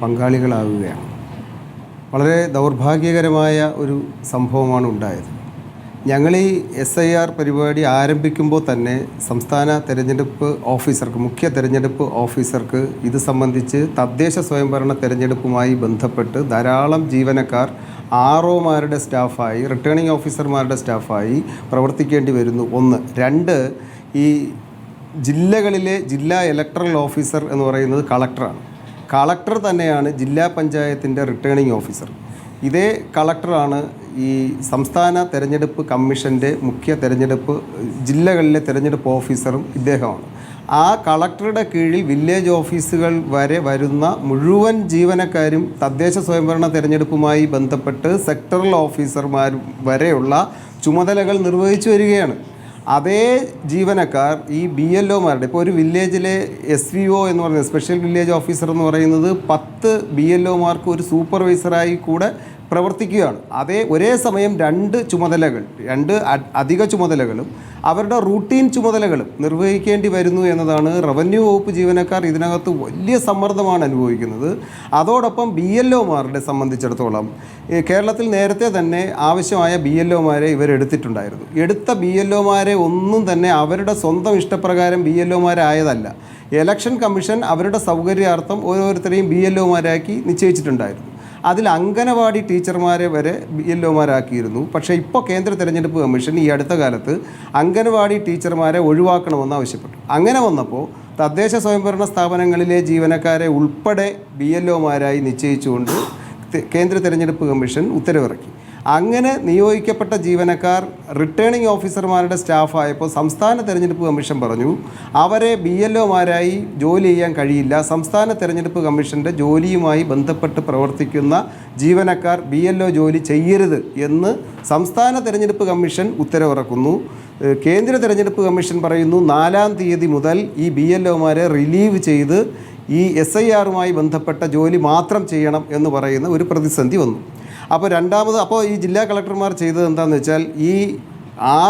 പങ്കാളികളാവുകയാണ്. വളരെ ദൗർഭാഗ്യകരമായ ഒരു സംഭവമാണ് ഉണ്ടായത്. ഞങ്ങൾ ഈ SIR പരിപാടി ആരംഭിക്കുമ്പോൾ തന്നെ സംസ്ഥാന തെരഞ്ഞെടുപ്പ് ഓഫീസർക്ക്, മുഖ്യ തെരഞ്ഞെടുപ്പ് ഓഫീസർക്ക് ഇത് സംബന്ധിച്ച് തദ്ദേശ സ്വയംഭരണ തെരഞ്ഞെടുപ്പുമായി ബന്ധപ്പെട്ട് ധാരാളം ജീവനക്കാർ ROമാരുടെ സ്റ്റാഫായി, റിട്ടേണിംഗ് ഓഫീസർമാരുടെ സ്റ്റാഫായി പ്രവർത്തിക്കേണ്ടി വരുന്നു. 1. 2, ഈ ജില്ലകളിലെ ജില്ലാ ഇലക്ടറൽ ഓഫീസർ എന്ന് പറയുന്നത് കളക്ടറാണ്. കളക്ടർ തന്നെയാണ് ജില്ലാ പഞ്ചായത്തിൻ്റെ റിട്ടേണിംഗ് ഓഫീസർ. ഇതേ കളക്ടറാണ് ഈ സംസ്ഥാന തെരഞ്ഞെടുപ്പ് കമ്മീഷൻ്റെ മുഖ്യ തെരഞ്ഞെടുപ്പ് ജില്ലകളിലെ തെരഞ്ഞെടുപ്പ് ഓഫീസറും ഇദ്ദേഹമാണ്. ആ കളക്ടറുടെ കീഴിൽ വില്ലേജ് ഓഫീസുകൾ വരെ വരുന്ന മുഴുവൻ ജീവനക്കാരും തദ്ദേശ സ്വയംഭരണ തെരഞ്ഞെടുപ്പുമായി ബന്ധപ്പെട്ട് സെക്ടറൽ ഓഫീസർമാർ വരെയുള്ള ചുമതലകൾ നിർവഹിച്ചു വരികയാണ്. അതേ ജീവനക്കാർ ഈ BLOമാരുടെ, ഇപ്പോൾ ഒരു വില്ലേജിലെ SVO എന്ന് പറയുന്നത് സ്പെഷ്യൽ വില്ലേജ് ഓഫീസർ എന്ന് പറയുന്നത് 10 BLOമാർക്ക് ഒരു സൂപ്പർവൈസറായി കൂടെ പ്രവർത്തിക്കുകയാണ്. ഒരേ സമയം 2 ചുമതലകൾ, 2 അധിക ചുമതലകളും അവരുടെ റൂട്ടീൻ ചുമതലകളും നിർവഹിക്കേണ്ടി വരുന്നു എന്നതാണ് റവന്യൂ വകുപ്പ് ജീവനക്കാർ ഇതിനകത്ത് വലിയ സമ്മർദ്ദമാണ് അനുഭവിക്കുന്നത്. അതോടൊപ്പം BLOമാരുടെ സംബന്ധിച്ചിടത്തോളം കേരളത്തിൽ നേരത്തെ തന്നെ ആവശ്യമായ BLOമാരെ ഇവരെടുത്തിട്ടുണ്ടായിരുന്നു. എടുത്ത BLOമാരെ ഒന്നും തന്നെ അവരുടെ സ്വന്തം ഇഷ്ടപ്രകാരം BLOമാരായതല്ല. ഇലക്ഷൻ കമ്മീഷൻ അവരുടെ സൗകര്യാർത്ഥം ഓരോരുത്തരെയും BLOമാരാക്കി നിശ്ചയിച്ചിട്ടുണ്ടായിരുന്നു. അതിൽ അംഗനവാടി ടീച്ചർമാരെ വരെ BLOമാരാക്കിയിരുന്നു. പക്ഷേ ഇപ്പോൾ കേന്ദ്ര തെരഞ്ഞെടുപ്പ് കമ്മീഷൻ ഈ അടുത്ത കാലത്ത് അംഗനവാടി ടീച്ചർമാരെ ഒഴിവാക്കണമെന്ന് ആവശ്യപ്പെട്ടു. അങ്ങനെ വന്നപ്പോൾ തദ്ദേശ സ്വയംഭരണ സ്ഥാപനങ്ങളിലെ ജീവനക്കാരെ ഉൾപ്പെടെ BLOമാരായി നിശ്ചയിച്ചുകൊണ്ട് കേന്ദ്ര തെരഞ്ഞെടുപ്പ് കമ്മീഷൻ ഉത്തരവിറക്കി. അങ്ങനെ നിയോഗിക്കപ്പെട്ട ജീവനക്കാർ റിട്ടേണിംഗ് ഓഫീസർമാരുടെ സ്റ്റാഫായപ്പോൾ സംസ്ഥാന തെരഞ്ഞെടുപ്പ് കമ്മീഷൻ പറഞ്ഞു അവരെ BLOമാരായി ജോലി ചെയ്യാൻ കഴിയില്ല. സംസ്ഥാന തെരഞ്ഞെടുപ്പ് കമ്മീഷൻ്റെ ജോലിയുമായി ബന്ധപ്പെട്ട് പ്രവർത്തിക്കുന്ന ജീവനക്കാർ BLO ജോലി ചെയ്യരുത് എന്ന് സംസ്ഥാന തെരഞ്ഞെടുപ്പ് കമ്മീഷൻ ഉത്തരവിറക്കുന്നു. കേന്ദ്ര തെരഞ്ഞെടുപ്പ് കമ്മീഷൻ പറയുന്നു 4-ാം തീയതി മുതൽ ഈ BLOമാരെ റിലീവ് ചെയ്ത് ഈ SIRമായി ബന്ധപ്പെട്ട ജോലി മാത്രം ചെയ്യണം എന്ന് പറയുന്ന ഒരു പ്രതിസന്ധി വന്നു. അപ്പോൾ ഈ ജില്ലാ കളക്ടർമാർ ചെയ്തത് എന്താണെന്ന് വെച്ചാൽ ഈ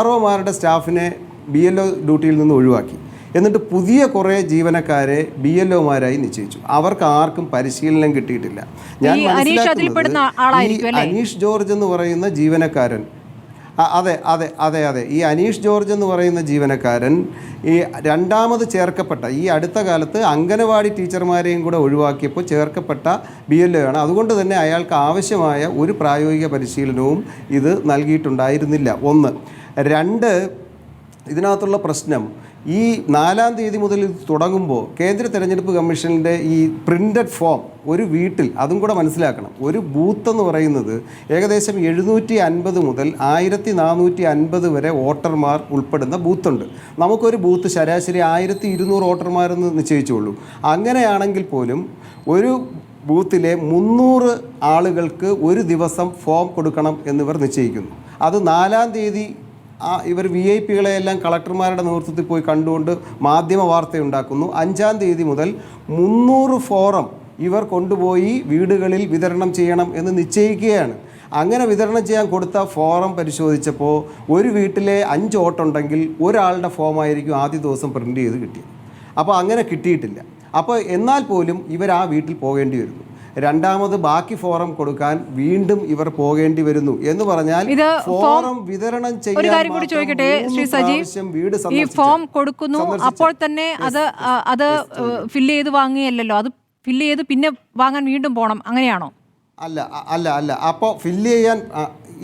ROമാരുടെ സ്റ്റാഫിനെ BLO ഡ്യൂട്ടിയിൽ നിന്ന് ഒഴിവാക്കി. എന്നിട്ട് പുതിയ കുറേ ജീവനക്കാരെ BLOമാരായി നിശ്ചയിച്ചു. അവർക്ക് ആർക്കും പരിശീലനം കിട്ടിയിട്ടില്ല. ഞാൻ മനസ്സിലാക്കുന്നത് അനീഷ് ജോർജ് എന്ന് പറയുന്ന ജീവനക്കാരൻ അതെ ഈ അനീഷ് ജോർജ് എന്ന് പറയുന്ന ജീവനക്കാരൻ ഈ രണ്ടാമത് ചേർക്കപ്പെട്ട ഈ അടുത്ത കാലത്ത് അംഗനവാടി ടീച്ചർമാരെയും കൂടെ ഒഴിവാക്കിയപ്പോൾ ചേർക്കപ്പെട്ട BLO ആണ്. അതുകൊണ്ട് തന്നെ അയാൾക്ക് ആവശ്യമായ ഒരു പ്രായോഗിക പരിശീലനവും ഇത് നൽകിയിട്ടുണ്ടായിരുന്നില്ല. 1. 2, ഇതിനകത്തുള്ള പ്രശ്നം ഈ 4-ാം തീയതി മുതൽ ഇത് തുടങ്ങുമ്പോൾ കേന്ദ്ര തെരഞ്ഞെടുപ്പ് കമ്മീഷൻ്റെ ഈ പ്രിൻ്റഡ് ഫോം ഒരു വീട്ടിൽ, അതും കൂടെ മനസ്സിലാക്കണം, ഒരു ബൂത്ത് എന്ന് പറയുന്നത് ഏകദേശം 750 മുതൽ 1450 വരെ വോട്ടർമാർ ഉൾപ്പെടുന്ന ബൂത്തുണ്ട്. നമുക്കൊരു ബൂത്ത് ശരാശരി 1200 വോട്ടർമാരെന്ന് നിശ്ചയിച്ചുള്ളൂ. അങ്ങനെയാണെങ്കിൽ പോലും ഒരു ബൂത്തിലെ 300 ആളുകൾക്ക് ഒരു ദിവസം ഫോം കൊടുക്കണം എന്നിവർ നിശ്ചയിക്കുന്നു. അത് 4-ാം തീയതി ഇവർ VIPകളെയെല്ലാം കളക്ടർമാരുടെ നേതൃത്വത്തിൽ പോയി കണ്ടുകൊണ്ട് മാധ്യമ വാർത്തയുണ്ടാക്കുന്നു. 5-ാം തീയതി മുതൽ 300 ഫോറം ഇവർ കൊണ്ടുപോയി വീടുകളിൽ വിതരണം ചെയ്യണം എന്ന് നിശ്ചയിക്കുകയാണ്. അങ്ങനെ വിതരണം ചെയ്യാൻ കൊടുത്ത ഫോറം പരിശോധിച്ചപ്പോൾ ഒരു വീട്ടിലെ 5 വോട്ടുണ്ടെങ്കിൽ ഒരാളുടെ ഫോമായിരിക്കും ആദ്യ ദിവസം പ്രിൻ്റ് ചെയ്ത് കിട്ടിയത്. അപ്പോൾ അങ്ങനെ കിട്ടിയിട്ടില്ല. അപ്പോൾ എന്നാൽ പോലും ഇവർ ആ വീട്ടിൽ പോകേണ്ടി വരുന്നു. രണ്ടാമത് ബാക്കി ഫോറം കൊടുക്കാൻ വീണ്ടും ഇവർ പോകേണ്ടി വരുന്നു എന്ന് പറഞ്ഞാൽ ഫോറം വിതരണം വീട് ഈ ഫോം കൊടുക്കുന്നു, അപ്പോൾ തന്നെ അത് ഫില്ല് ചെയ്ത് വാങ്ങിയല്ലോ, അത് ഫില്ല് ചെയ്ത് പിന്നെ വാങ്ങാൻ വീണ്ടും പോകണം, അങ്ങനെയാണോ? അല്ല അപ്പോൾ ഫില്ല് ചെയ്യാൻ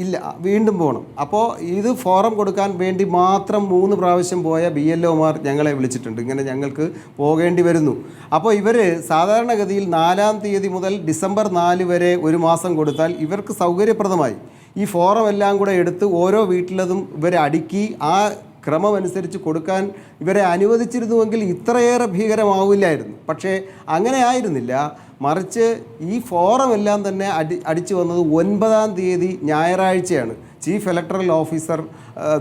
ഇല്ല, വീണ്ടും പോകണം. അപ്പോൾ ഇത് ഫോറം കൊടുക്കാൻ വേണ്ടി മാത്രം 3 പ്രാവശ്യം പോയ BLOമാർ ഞങ്ങളെ വിളിച്ചിട്ടുണ്ട്. ഇങ്ങനെ ഞങ്ങൾക്ക് പോകേണ്ടി വരുന്നു. അപ്പോൾ ഇവർ സാധാരണഗതിയിൽ 4-ാം തീയതി മുതൽ ഡിസംബർ 4 വരെ ഒരു മാസം കൊടുത്താൽ ഇവർക്ക് സൗകര്യപ്രദമായി ഈ ഫോറം എല്ലാം കൂടെ എടുത്ത് ഓരോ വീട്ടിലതും ഇവരെ അടുക്കി ആ ക്രമമനുസരിച്ച് കൊടുക്കാൻ ഇവരെ അനുവദിച്ചിരുന്നുവെങ്കിൽ ഇത്രയേറെ ഭീകരമാവില്ലായിരുന്നു. പക്ഷേ അങ്ങനെ ആയിരുന്നില്ല. മറിച്ച് ഈ ഫോറം എല്ലാം തന്നെ അടിച്ചു വന്നത് 9-ാം തീയതി ഞായറാഴ്ചയാണ്. ചീഫ് ഇലക്ടറൽ ഓഫീസർ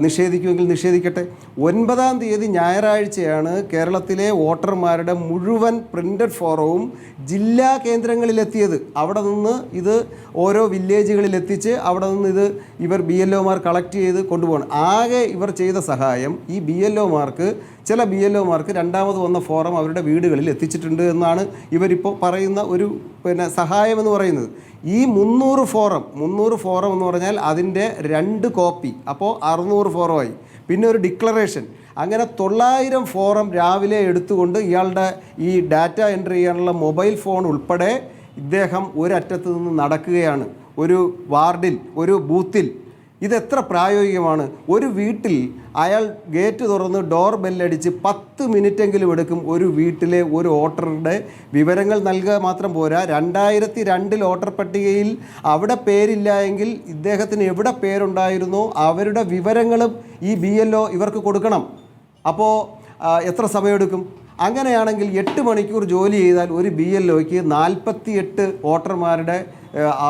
നിഷേധിക്കുമെങ്കിൽ നിഷേധിക്കട്ടെ. 9-ാം തീയതി ഞായറാഴ്ചയാണ് കേരളത്തിലെ വോട്ടർമാരുടെ മുഴുവൻ പ്രിൻ്റഡ് ഫോറവും ജില്ലാ കേന്ദ്രങ്ങളിലെത്തിയത്. അവിടെ നിന്ന് ഇത് ഓരോ വില്ലേജുകളിലെത്തിച്ച് അവിടെ നിന്ന് ഇത് ഇവർ BLOമാർ കളക്ട് ചെയ്ത് കൊണ്ടുപോകണം. ആകെ ഇവർ ചെയ്ത സഹായം ഈ ചില BLOമാർക്ക് രണ്ടാമത് വന്ന ഫോറം അവരുടെ വീടുകളിൽ എത്തിച്ചിട്ടുണ്ട് എന്നാണ് ഇവരിപ്പോൾ പറയുന്ന ഒരു സഹായം എന്ന് പറയുന്നത്. ഈ 300 ഫോറം എന്ന് പറഞ്ഞാൽ അതിൻ്റെ 2 കോപ്പി, അപ്പോൾ 600 ഫോറമായി. പിന്നെ ഒരു ഡിക്ലറേഷൻ, അങ്ങനെ 900 ഫോറം രാവിലെ എടുത്തുകൊണ്ട് ഇയാളുടെ ഈ ഡാറ്റ എൻട്രി ചെയ്യാനുള്ള മൊബൈൽ ഫോൺ ഉൾപ്പെടെ ഇദ്ദേഹം ഒരറ്റത്ത് നിന്ന് നടക്കുകയാണ് ഒരു വാർഡിൽ, ഒരു ബൂത്തിൽ. ഇതെത്ര പ്രായോഗികമാണ്? ഒരു വീട്ടിൽ അയാൾ ഗേറ്റ് തുറന്ന് ഡോർ ബെല്ലടിച്ച് 10 മിനിറ്റെങ്കിലും എടുക്കും ഒരു വീട്ടിലെ ഒരു വോട്ടറുടെ വിവരങ്ങൾ നൽകുക മാത്രം പോരാ. 2002 വോട്ടർ പട്ടികയിൽ അവിടെ പേരില്ല എങ്കിൽ ഇദ്ദേഹത്തിന് എവിടെ പേരുണ്ടായിരുന്നോ അവരുടെ വിവരങ്ങളും ഈ BLO ഇവർക്ക് കൊടുക്കണം. അപ്പോൾ എത്ര സമയമെടുക്കും? അങ്ങനെയാണെങ്കിൽ 8 മണിക്കൂർ ജോലി ചെയ്താൽ ഒരു BLOയ്ക്ക് 48 വോട്ടർമാരുടെ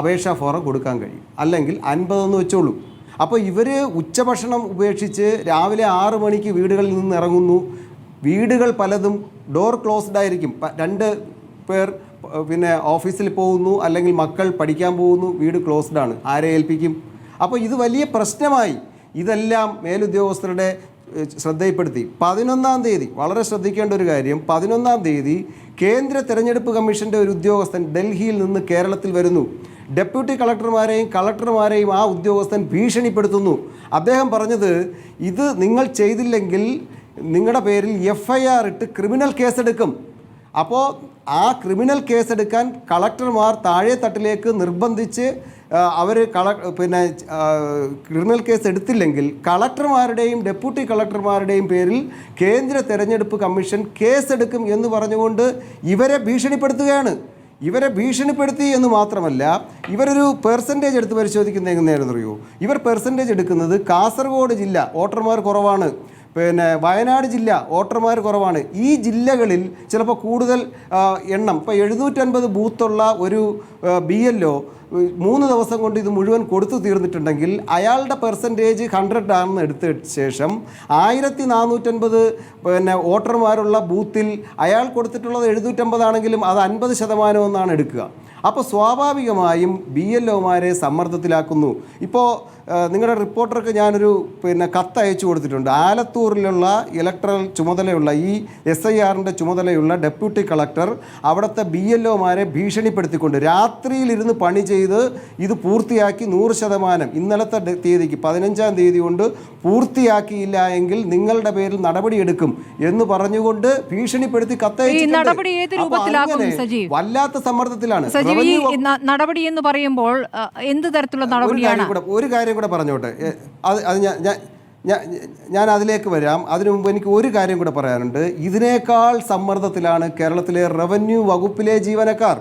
അപേക്ഷാ ഫോറം കൊടുക്കാൻ കഴിയും. അല്ലെങ്കിൽ 50 എന്ന് വെച്ചോളൂ. അപ്പോൾ ഇവർ ഉച്ചഭക്ഷണം ഉപേക്ഷിച്ച് രാവിലെ 6 മണിക്ക് വീടുകളിൽ നിന്ന് ഇറങ്ങുന്നു. വീടുകൾ പലതും ഡോർ ക്ലോസ്ഡ് ആയിരിക്കും. 2 പേർ ഓഫീസിൽ പോകുന്നു, അല്ലെങ്കിൽ മക്കൾ പഠിക്കാൻ പോകുന്നു, വീട് ക്ലോസ്ഡ് ആണ്. ആരെ ഏൽപ്പിക്കും? അപ്പോൾ ഇത് വലിയ പ്രശ്നമായി. ഇതെല്ലാം മേലുദ്യോഗസ്ഥരുടെ ശ്രദ്ധയിൽപ്പെടുത്തി. 11-ാം തീയതി വളരെ ശ്രദ്ധിക്കേണ്ട ഒരു കാര്യം, 11-ാം തീയതി കേന്ദ്ര തെരഞ്ഞെടുപ്പ് കമ്മീഷൻ്റെ ഒരു ഉദ്യോഗസ്ഥൻ ഡൽഹിയിൽ നിന്ന് കേരളത്തിൽ വരുന്നു. ഡെപ്യൂട്ടി കളക്ടർമാരെയും ആ ഉദ്യോഗസ്ഥൻ ഭീഷണിപ്പെടുത്തുന്നു. അദ്ദേഹം പറഞ്ഞത്, ഇത് നിങ്ങൾ ചെയ്തില്ലെങ്കിൽ നിങ്ങളുടെ പേരിൽ FIR ഇട്ട് ക്രിമിനൽ കേസെടുക്കും. അപ്പോൾ ആ ക്രിമിനൽ കേസെടുക്കാൻ കളക്ടർമാർ താഴെ തട്ടിലേക്ക് നിർബന്ധിച്ച് അവർ പിന്നെ ക്രിമിനൽ കേസ് എടുത്തില്ലെങ്കിൽ കളക്ടർമാരുടെയും ഡെപ്യൂട്ടി കളക്ടർമാരുടെയും പേരിൽ കേന്ദ്ര തെരഞ്ഞെടുപ്പ് കമ്മീഷൻ കേസെടുക്കും എന്ന് പറഞ്ഞുകൊണ്ട് ഇവരെ ഭീഷണിപ്പെടുത്തുകയാണ്. ഇവരെ ഭീഷണിപ്പെടുത്തി എന്ന് മാത്രമല്ല, ഇവരൊരു പെർസെൻറ്റേജ് എടുത്ത് പരിശോധിക്കുന്നത് എങ്ങനെയാണെന്ന് അറിയോ? ഇവർ പെർസെൻറ്റേജ് എടുക്കുന്നത് കാസർഗോഡ് ജില്ല വോട്ടർമാർ കുറവാണ്, പിന്നെ വയനാട് ജില്ല വോട്ടർമാർ കുറവാണ്. ഈ ജില്ലകളിൽ ചിലപ്പോൾ കൂടുതൽ എണ്ണം, ഇപ്പോൾ 750 ബൂത്തുള്ള ഒരു BLO 3 ദിവസം കൊണ്ട് ഇത് മുഴുവൻ കൊടുത്തു തീർന്നിട്ടുണ്ടെങ്കിൽ അയാളുടെ പെർസെൻറ്റേജ് 100 ആണെന്ന് എടുത്ത ശേഷം 1450 പിന്നെ വോട്ടർമാരുള്ള ബൂത്തിൽ അയാൾ കൊടുത്തിട്ടുള്ളത് 750 ആണെങ്കിലും അത് 50% എന്നാണ് എടുക്കുക. അപ്പോൾ സ്വാഭാവികമായും BLOമാരെ സമ്മർദ്ദത്തിലാക്കുന്നു. ഇപ്പോൾ നിങ്ങളുടെ റിപ്പോർട്ടർക്ക് ഞാനൊരു പിന്നെ കത്ത് അയച്ചു കൊടുത്തിട്ടുണ്ട്. ആലത്തൂരിലുള്ള ഇലക്ട്രൽ ചുമതലയുള്ള ഈ SIRൻ്റെ ചുമതലയുള്ള ഡെപ്യൂട്ടി കളക്ടർ അവിടുത്തെ BLOമാരെ ഭീഷണിപ്പെടുത്തിക്കൊണ്ട് രാത്രിയിലിരുന്ന് പണി ചെയ്ത് ഇത് പൂർത്തിയാക്കി 100% ഇന്നലത്തെ തീയതിക്ക് 15-ാം തീയതി കൊണ്ട് പൂർത്തിയാക്കിയില്ല എങ്കിൽ നിങ്ങളുടെ പേരിൽ നടപടിയെടുക്കും എന്ന് പറഞ്ഞുകൊണ്ട് ഭീഷണിപ്പെടുത്തി കത്തയച്ചിട്ടുണ്ട്. വല്ലാത്ത സമ്മർദ്ദത്തിലാണ്. നടപടി എന്ന് പറയുമ്പോൾ എന്ത് തരത്തിലുള്ള നടപടിയാണ്? ഒരു കാര്യം കൂടെ പറഞ്ഞോട്ടെ, അത് ഞാൻ അതിലേക്ക് വരാം. അതിനു മുമ്പ് എനിക്ക് ഒരു കാര്യം കൂടെ പറയാനുണ്ട്. ഇതിനേക്കാൾ സമ്മർദ്ദത്തിലാണ് കേരളത്തിലെ റവന്യൂ വകുപ്പിലെ ജീവനക്കാർ.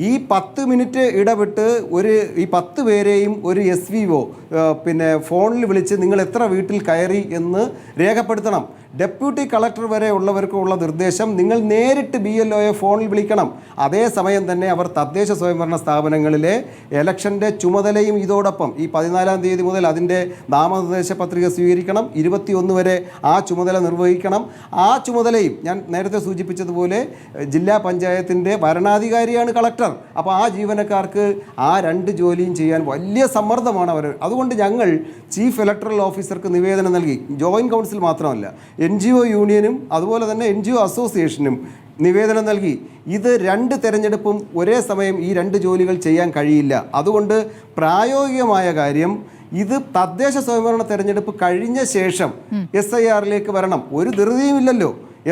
ഈ 10 മിനിറ്റ് ഇടവിട്ട് ഈ 10 പേരെയും ഒരു SVO പിന്നെ ഫോണിൽ വിളിച്ച് നിങ്ങൾ എത്ര വീട്ടിൽ കയറി എന്ന് രേഖപ്പെടുത്തണം. ഡെപ്യൂട്ടി കളക്ടർ വരെ ഉള്ളവർക്കുള്ള നിർദ്ദേശം നിങ്ങൾ നേരിട്ട് BLOയെ ഫോണിൽ വിളിക്കണം. അതേസമയം തന്നെ അവർ തദ്ദേശ സ്വയംഭരണ സ്ഥാപനങ്ങളിലെ ഇലക്ഷൻ്റെ ചുമതലയും ഇതോടൊപ്പം ഈ 14-ാം തീയതി മുതൽ അതിൻ്റെ നാമനിർദ്ദേശ പത്രിക സ്വീകരിക്കണം. 21 വരെ ആ ചുമതല നിർവഹിക്കണം. ആ ചുമതലയും ഞാൻ നേരത്തെ സൂചിപ്പിച്ചതുപോലെ ജില്ലാ പഞ്ചായത്തിൻ്റെ ഭരണാധികാരിയാണ് കളക്ടർ. അപ്പോൾ ആ ജീവനക്കാർക്ക് ആ 2 ജോലിയും ചെയ്യാൻ വലിയ സമ്മർദ്ദമാണ് അവർ. അതുകൊണ്ട് ഞങ്ങൾ ചീഫ് ഇലക്ടറൽ ഓഫീസർക്ക് നിവേദനം നൽകി. ജോയിൻറ്റ് കൗൺസിൽ മാത്രമല്ല, NGO യൂണിയനും അതുപോലെ തന്നെ NGO അസോസിയേഷനും നിവേദനം നൽകി. ഇത് 2 തെരഞ്ഞെടുപ്പും ഒരേ സമയം ഈ 2 ജോലികൾ ചെയ്യാൻ കഴിയില്ല. അതുകൊണ്ട് പ്രായോഗികമായ കാര്യം, ഇത് തദ്ദേശ സ്വയംഭരണ തെരഞ്ഞെടുപ്പ് കഴിഞ്ഞ ശേഷം SIRലേക്ക് വരണം. ഒരു ധൃതിയുമില്ലല്ലോ.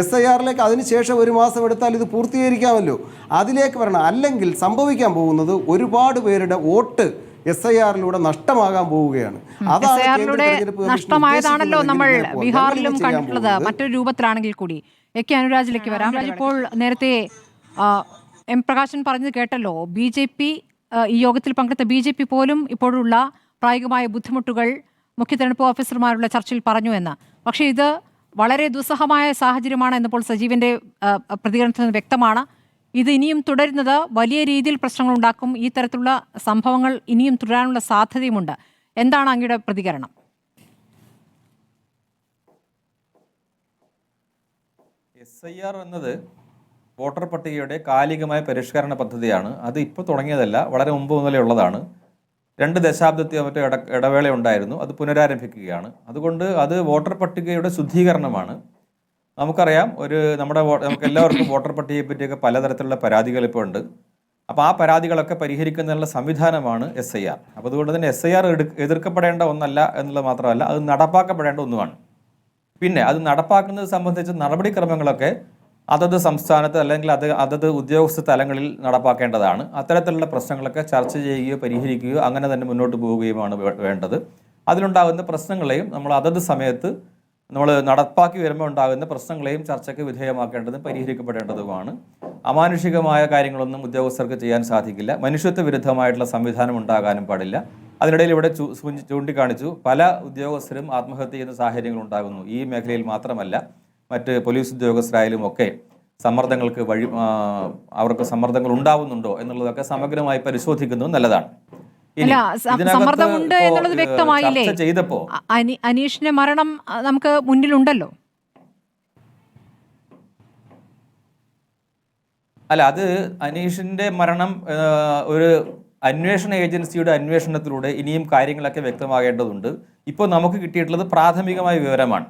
SIRലേക്ക് അതിനുശേഷം 1 മാസം എടുത്താൽ ഇത് പൂർത്തീകരിക്കാമല്ലോ. അതിലേക്ക് വരണം. അല്ലെങ്കിൽ സംഭവിക്കാൻ പോകുന്നത് ഒരുപാട് പേരുടെ വോട്ട് SIRലൂടെ നഷ്ടമാകാൻ പോവുകയാണ്. നഷ്ടമായതാണല്ലോ നമ്മൾ ബീഹാറിലും കണ്ടിട്ടുള്ളത്, മറ്റൊരു രൂപത്തിലാണെങ്കിൽ കൂടി. അനുരാജിലേക്ക് വരാം. ഇപ്പോൾ നേരത്തെ M പ്രകാശൻ പറഞ്ഞത് കേട്ടല്ലോ. BJP ഈ യോഗത്തിൽ പങ്കെടുത്ത BJP പോലും ഇപ്പോഴുള്ള പ്രായോഗികമായ ബുദ്ധിമുട്ടുകൾ മുഖ്യ തെരഞ്ഞെടുപ്പ് ഓഫീസർമാരുടെ ചർച്ചയിൽ പറഞ്ഞു എന്ന്. പക്ഷേ ഇത് വളരെ ദുസ്സഹമായ സാഹചര്യമാണ് എന്നിപ്പോൾ സജീവിന്റെ പ്രതികരണത്തിൽ നിന്ന് വ്യക്തമാണ്. ഇത് ഇനിയും തുടരുന്നത് വലിയ രീതിയിൽ പ്രശ്നങ്ങൾ ഉണ്ടാക്കും. ഈ തരത്തിലുള്ള സംഭവങ്ങൾ ഇനിയും തുടരാനുള്ള സാധ്യതയുമുണ്ട്. എന്താണ് അങ്ങയുടെ പ്രതികരണം? SIR എന്നത് വോട്ടർ പട്ടികയുടെ കാലികമായ പരിഷ്കരണ പദ്ധതിയാണ്. അത് ഇപ്പോൾ തുടങ്ങിയതല്ല, വളരെ മുമ്പ് മുതലേ ഉള്ളതാണ്. 2 ദശാബ്ദത്തെ മറ്റോ ഇടവേള ഉണ്ടായിരുന്നു. അത് പുനരാരംഭിക്കുകയാണ്. അതുകൊണ്ട് അത് വോട്ടർ പട്ടികയുടെ ശുദ്ധീകരണമാണ്. നമുക്കറിയാം, നമുക്ക് എല്ലാവർക്കും വോട്ടർ പട്ടികയെ പറ്റിയൊക്കെ പലതരത്തിലുള്ള പരാതികൾ ഇപ്പോൾ ഉണ്ട്. അപ്പോൾ ആ പരാതികളൊക്കെ പരിഹരിക്കുന്നതിനുള്ള സംവിധാനമാണ് SIR. അപ്പോൾ അതുകൊണ്ട് തന്നെ SIR എതിർക്കപ്പെടേണ്ട ഒന്നല്ല എന്നുള്ളത് മാത്രമല്ല, അത് നടപ്പാക്കപ്പെടേണ്ട ഒന്നുമാണ്. പിന്നെ അത് നടപ്പാക്കുന്നത് സംബന്ധിച്ച് നടപടിക്രമങ്ങളൊക്കെ അതത് സംസ്ഥാനത്ത് അല്ലെങ്കിൽ അതത് ഉദ്യോഗസ്ഥ തലങ്ങളിൽ നടപ്പാക്കേണ്ടതാണ്. അത്തരത്തിലുള്ള പ്രശ്നങ്ങളൊക്കെ ചർച്ച ചെയ്യുകയോ പരിഹരിക്കുകയോ അങ്ങനെ തന്നെ മുന്നോട്ട് പോവുകയുമാണ് വേണ്ടത്. അതിലുണ്ടാകുന്ന പ്രശ്നങ്ങളെയും നമ്മൾ അതത് സമയത്ത് നമ്മൾ നടപ്പാക്കി വരുമ്പോൾ ഉണ്ടാകുന്ന പ്രശ്നങ്ങളെയും ചർച്ചയ്ക്ക് വിധേയമാക്കേണ്ടതും പരിഹരിക്കപ്പെടേണ്ടതുമാണ്. അമാനുഷികമായ കാര്യങ്ങളൊന്നും ഉദ്യോഗസ്ഥർക്ക് ചെയ്യാൻ സാധിക്കില്ല. മനുഷ്യത്വ വിരുദ്ധമായിട്ടുള്ള സംവിധാനം ഉണ്ടാകാനും പാടില്ല. അതിനിടയിൽ ഇവിടെ ചൂണ്ടിക്കാണിച്ചു, പല ഉദ്യോഗസ്ഥരും ആത്മഹത്യ ചെയ്യുന്ന സാഹചര്യങ്ങൾ ഉണ്ടാകുന്നു. ഈ മേഖലയിൽ മാത്രമല്ല, മറ്റ് പോലീസ് ഉദ്യോഗസ്ഥരായാലും ഒക്കെ സമ്മർദ്ദങ്ങൾക്ക് അവർക്ക് സമ്മർദ്ദങ്ങൾ ഉണ്ടാവുന്നുണ്ടോ എന്നുള്ളതൊക്കെ സമഗ്രമായി പരിശോധിക്കുന്നത് നല്ലതാണ്. സമ്മർദ്ദമുണ്ട് എന്നുള്ളത് വ്യക്തമായില്ലേ? ചെയ്തപ്പോ അനീഷിന്റെ മരണം നമുക്ക് മുന്നിലുണ്ടല്ലോ. അല്ല, അത് അനീഷിന്റെ മരണം ഒരു അന്വേഷണ ഏജൻസിയുടെ അന്വേഷണത്തിലൂടെ ഇനിയും കാര്യങ്ങളൊക്കെ വ്യക്തമാകേണ്ടതുണ്ട്. ഇപ്പോൾ നമുക്ക് കിട്ടിയിട്ടുള്ളത് പ്രാഥമികമായ വിവരമാണ്.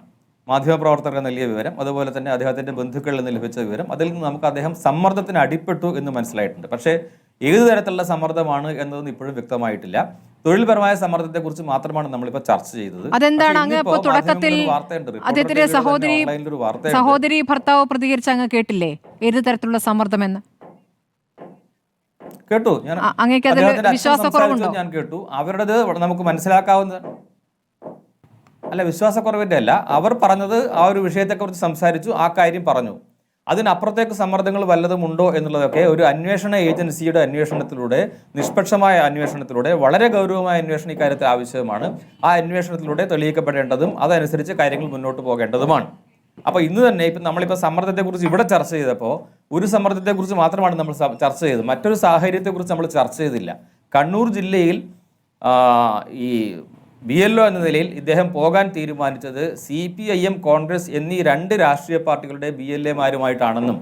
മാധ്യമപ്രവർത്തകർക്ക് നൽകിയ വിവരം, അതുപോലെ തന്നെ അദ്ദേഹത്തിൻ്റെ ബന്ധുക്കളിൽ നിന്ന് ലഭിച്ച വിവരം. അതിൽ നിന്ന് നമുക്ക് അദ്ദേഹം സമ്മർദ്ദത്തിന് അടിപ്പെട്ടു എന്ന് മനസ്സിലായിട്ടുണ്ട്. പക്ഷേ ഏതു തരത്തിലുള്ള സമ്മർദ്ദമാണ് എന്നതൊന്നും ഇപ്പോഴും വ്യക്തമായിട്ടില്ല. തൊഴിൽപരമായ സമ്മർദ്ദത്തെക്കുറിച്ച് മാത്രമാണ് നമ്മളിപ്പോൾ ചർച്ച ചെയ്തത്. അതെന്താണ് അങ്ങ് ഇപ്പോൾ തുടക്കത്തിൽ അദ്ദേഹത്തിന്റെ സഹോദരി ഭർത്താവ് പ്രതികരിച്ച് അങ്ങ് കേട്ടില്ലേ ഏത് തരത്തിലുള്ള സമ്മർദ്ദമെന്ന്? കേട്ടു ഞാൻ അങ്ങേക്ക് അതിൽ അദ്ദേഹത്തിന്റെ അച്ഛൻ വിശ്വാസക്കുറവുണ്ടോ? സംസാരിച്ചത് ഞാൻ കേട്ടു. അവരുടേത് നമുക്ക് മനസ്സിലാക്കാവുന്ന അല്ല, വിശ്വാസക്കുറവിൻ്റെ അല്ല. അവർ പറഞ്ഞത് ആ ഒരു വിഷയത്തെക്കുറിച്ച് സംസാരിച്ചു, ആ കാര്യം പറഞ്ഞു. അതിനപ്പുറത്തേക്ക് സമ്മർദ്ദങ്ങൾ വല്ലതും ഉണ്ടോ എന്നുള്ളതൊക്കെ ഒരു അന്വേഷണ ഏജൻസിയുടെ അന്വേഷണത്തിലൂടെ, നിഷ്പക്ഷമായ അന്വേഷണത്തിലൂടെ, വളരെ ഗൗരവമായ അന്വേഷണം ഇക്കാര്യത്തിൽ ആവശ്യമാണ്. ആ അന്വേഷണത്തിലൂടെ തെളിയിക്കപ്പെടേണ്ടതും അതനുസരിച്ച് കാര്യങ്ങൾ മുന്നോട്ട് പോകേണ്ടതുമാണ്. അപ്പോൾ ഇന്ന് തന്നെ ഇപ്പം നമ്മളിപ്പോൾ സമ്മർദ്ദത്തെക്കുറിച്ച് ഇവിടെ ചർച്ച ചെയ്തപ്പോൾ ഒരു സമ്മർദ്ദത്തെക്കുറിച്ച് മാത്രമാണ് നമ്മൾ ചർച്ച ചെയ്തത്, മറ്റൊരു സാഹചര്യത്തെക്കുറിച്ച് നമ്മൾ ചർച്ച ചെയ്തില്ല. കണ്ണൂർ ജില്ലയിൽ ഈ BLO എന്ന നിലയിൽ ഇദ്ദേഹം പോകാൻ തീരുമാനിച്ചത് CPIM, കോൺഗ്രസ് എന്നീ 2 രാഷ്ട്രീയ പാർട്ടികളുടെ BLAമാരുമായിട്ടാണെന്നും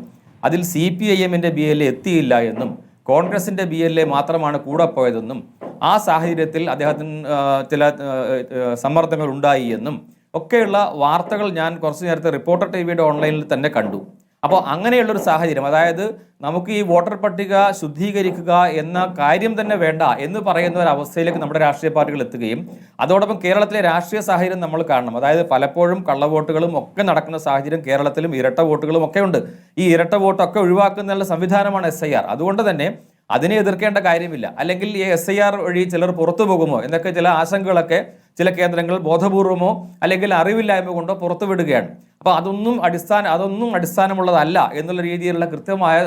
അതിൽ CPIMന്റെ BLA എത്തിയില്ല എന്നും കോൺഗ്രസിൻ്റെ BLA മാത്രമാണ് കൂടെ പോയതെന്നും ആ സാഹചര്യത്തിൽ അദ്ദേഹത്തിന് ചില സമ്മർദ്ദങ്ങൾ ഉണ്ടായി എന്നും ഒക്കെയുള്ള വാർത്തകൾ ഞാൻ കുറച്ച് നേരത്തെ റിപ്പോർട്ടർ TVയുടെ ഓൺലൈനിൽ തന്നെ കണ്ടു. അപ്പോൾ അങ്ങനെയുള്ളൊരു സാഹചര്യം, അതായത് നമുക്ക് ഈ വോട്ടർ പട്ടിക ശുദ്ധീകരിക്കുക എന്ന കാര്യം തന്നെ വേണ്ട എന്ന് പറയുന്ന ഒരു അവസ്ഥയിലേക്ക് നമ്മുടെ രാഷ്ട്രീയ പാർട്ടികൾ എത്തുകയും അതോടൊപ്പം കേരളത്തിലെ രാഷ്ട്രീയ സാഹചര്യം നമ്മൾ കാണണം. അതായത് പലപ്പോഴും കള്ളവോട്ടുകളും ഒക്കെ നടക്കുന്ന സാഹചര്യം കേരളത്തിലും, ഇരട്ട വോട്ടുകളും ഒക്കെ ഉണ്ട്. ഈ ഇരട്ട വോട്ടൊക്കെ ഒഴിവാക്കുന്ന സംവിധാനമാണ് SIR. അതുകൊണ്ട് തന്നെ അതിനെ എതിർക്കേണ്ട കാര്യമില്ല. അല്ലെങ്കിൽ ഈ SIR വഴി ചിലർ പുറത്തു പോകുമോ എന്നൊക്കെ ചില ആശങ്കകളൊക്കെ ചില കേന്ദ്രങ്ങൾ ബോധപൂർവമോ അല്ലെങ്കിൽ അറിവില്ലായ്മ കൊണ്ടോ പുറത്തുവിടുകയാണ്. അപ്പോൾ അതൊന്നും അടിസ്ഥാനമുള്ളതല്ല എന്നുള്ള രീതിയിലുള്ള കൃത്യമായ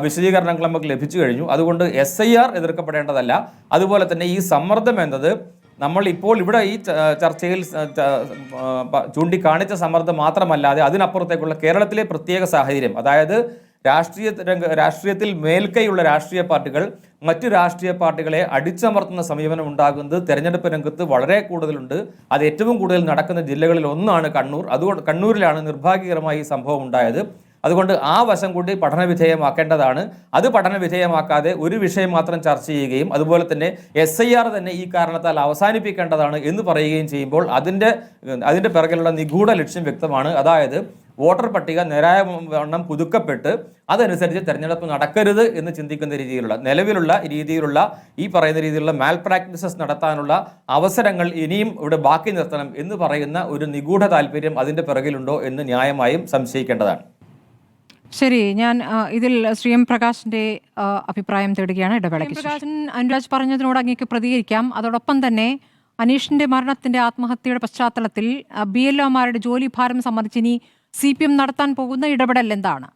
വിശദീകരണങ്ങൾ നമുക്ക് ലഭിച്ചു കഴിഞ്ഞു. അതുകൊണ്ട് SIR എതിർക്കപ്പെടേണ്ടതല്ല. അതുപോലെ തന്നെ ഈ സമ്മർദ്ദം എന്നത് നമ്മൾ ഇപ്പോൾ ഇവിടെ ഈ ചർച്ചയിൽ ചൂണ്ടിക്കാണിച്ച സമ്മർദ്ദം മാത്രമല്ലാതെ അതിനപ്പുറത്തേക്കുള്ള കേരളത്തിലെ പ്രത്യേക സാഹചര്യം, അതായത് രാഷ്ട്രീയത്തിൽ മേൽക്കൈയുള്ള രാഷ്ട്രീയ പാർട്ടികൾ മറ്റു രാഷ്ട്രീയ പാർട്ടികളെ അടിച്ചമർത്തുന്ന സമീപനം ഉണ്ടാകുന്നത് തെരഞ്ഞെടുപ്പ് രംഗത്ത് വളരെ കൂടുതലുണ്ട്. അത് ഏറ്റവും കൂടുതൽ നടക്കുന്ന ജില്ലകളിൽ ഒന്നാണ് കണ്ണൂർ. അതുകൊണ്ട് കണ്ണൂരിലാണ് നിർഭാഗ്യകരമായി ഈ സംഭവം ഉണ്ടായത്. അതുകൊണ്ട് ആ വശം കൂടി പഠനവിധേയമാക്കേണ്ടതാണ്. അത് പഠനവിധേയമാക്കാതെ ഒരു വിഷയം മാത്രം ചർച്ച ചെയ്യുകയും അതുപോലെ തന്നെ SIR തന്നെ ഈ കാരണത്താൽ അവസാനിപ്പിക്കേണ്ടതാണ് എന്ന് പറയുകയും ചെയ്യുമ്പോൾ അതിൻ്റെ പിറകിലുള്ള നിഗൂഢ ലക്ഷ്യം വ്യക്തമാണ്. അതായത് വോട്ടർ പട്ടിക നേരായ വണ്ണം പുതുക്കപ്പെട്ട് അതനുസരിച്ച് തെരഞ്ഞെടുപ്പ് നടക്കരുത് എന്ന് ചിന്തിക്കുന്ന രീതിയിലുള്ള നിലവിലുള്ള രീതിയിലുള്ള ഈ പറയുന്ന രീതിയിലുള്ള മാൽ പ്രാക്ടീസസ് നടത്താനുള്ള അവസരങ്ങൾ ഇനിയും ഇവിടെ ബാക്കി നിർത്തണം എന്ന് പറയുന്ന ഒരു നിഗൂഢ താല്പര്യം അതിൻ്റെ പിറകിലുണ്ടോ എന്ന് ന്യായമായും സംശയിക്കേണ്ടതാണ്. ശരി, ഞാൻ ഇതിൽ ശ്രീ എം പ്രകാശിന്റെ അഭിപ്രായം തേടുകയാണ്. ഇടവേളയ്ക്ക് പ്രകാശൻ അനുരാജ് പറഞ്ഞതിനോട് അങ്ങേക്ക് പ്രതികരിക്കാം. അതോടൊപ്പം തന്നെ അനീഷിന്റെ മരണത്തിന്റെ ആത്മഹത്യയുടെ പശ്ചാത്തലത്തിൽ BLOമാരുടെ ജോലി ഭാരം സംബന്ധിച്ച് ഇനി CPM നടത്താൻ പോകുന്ന ഇടപെടൽ എന്താണ്?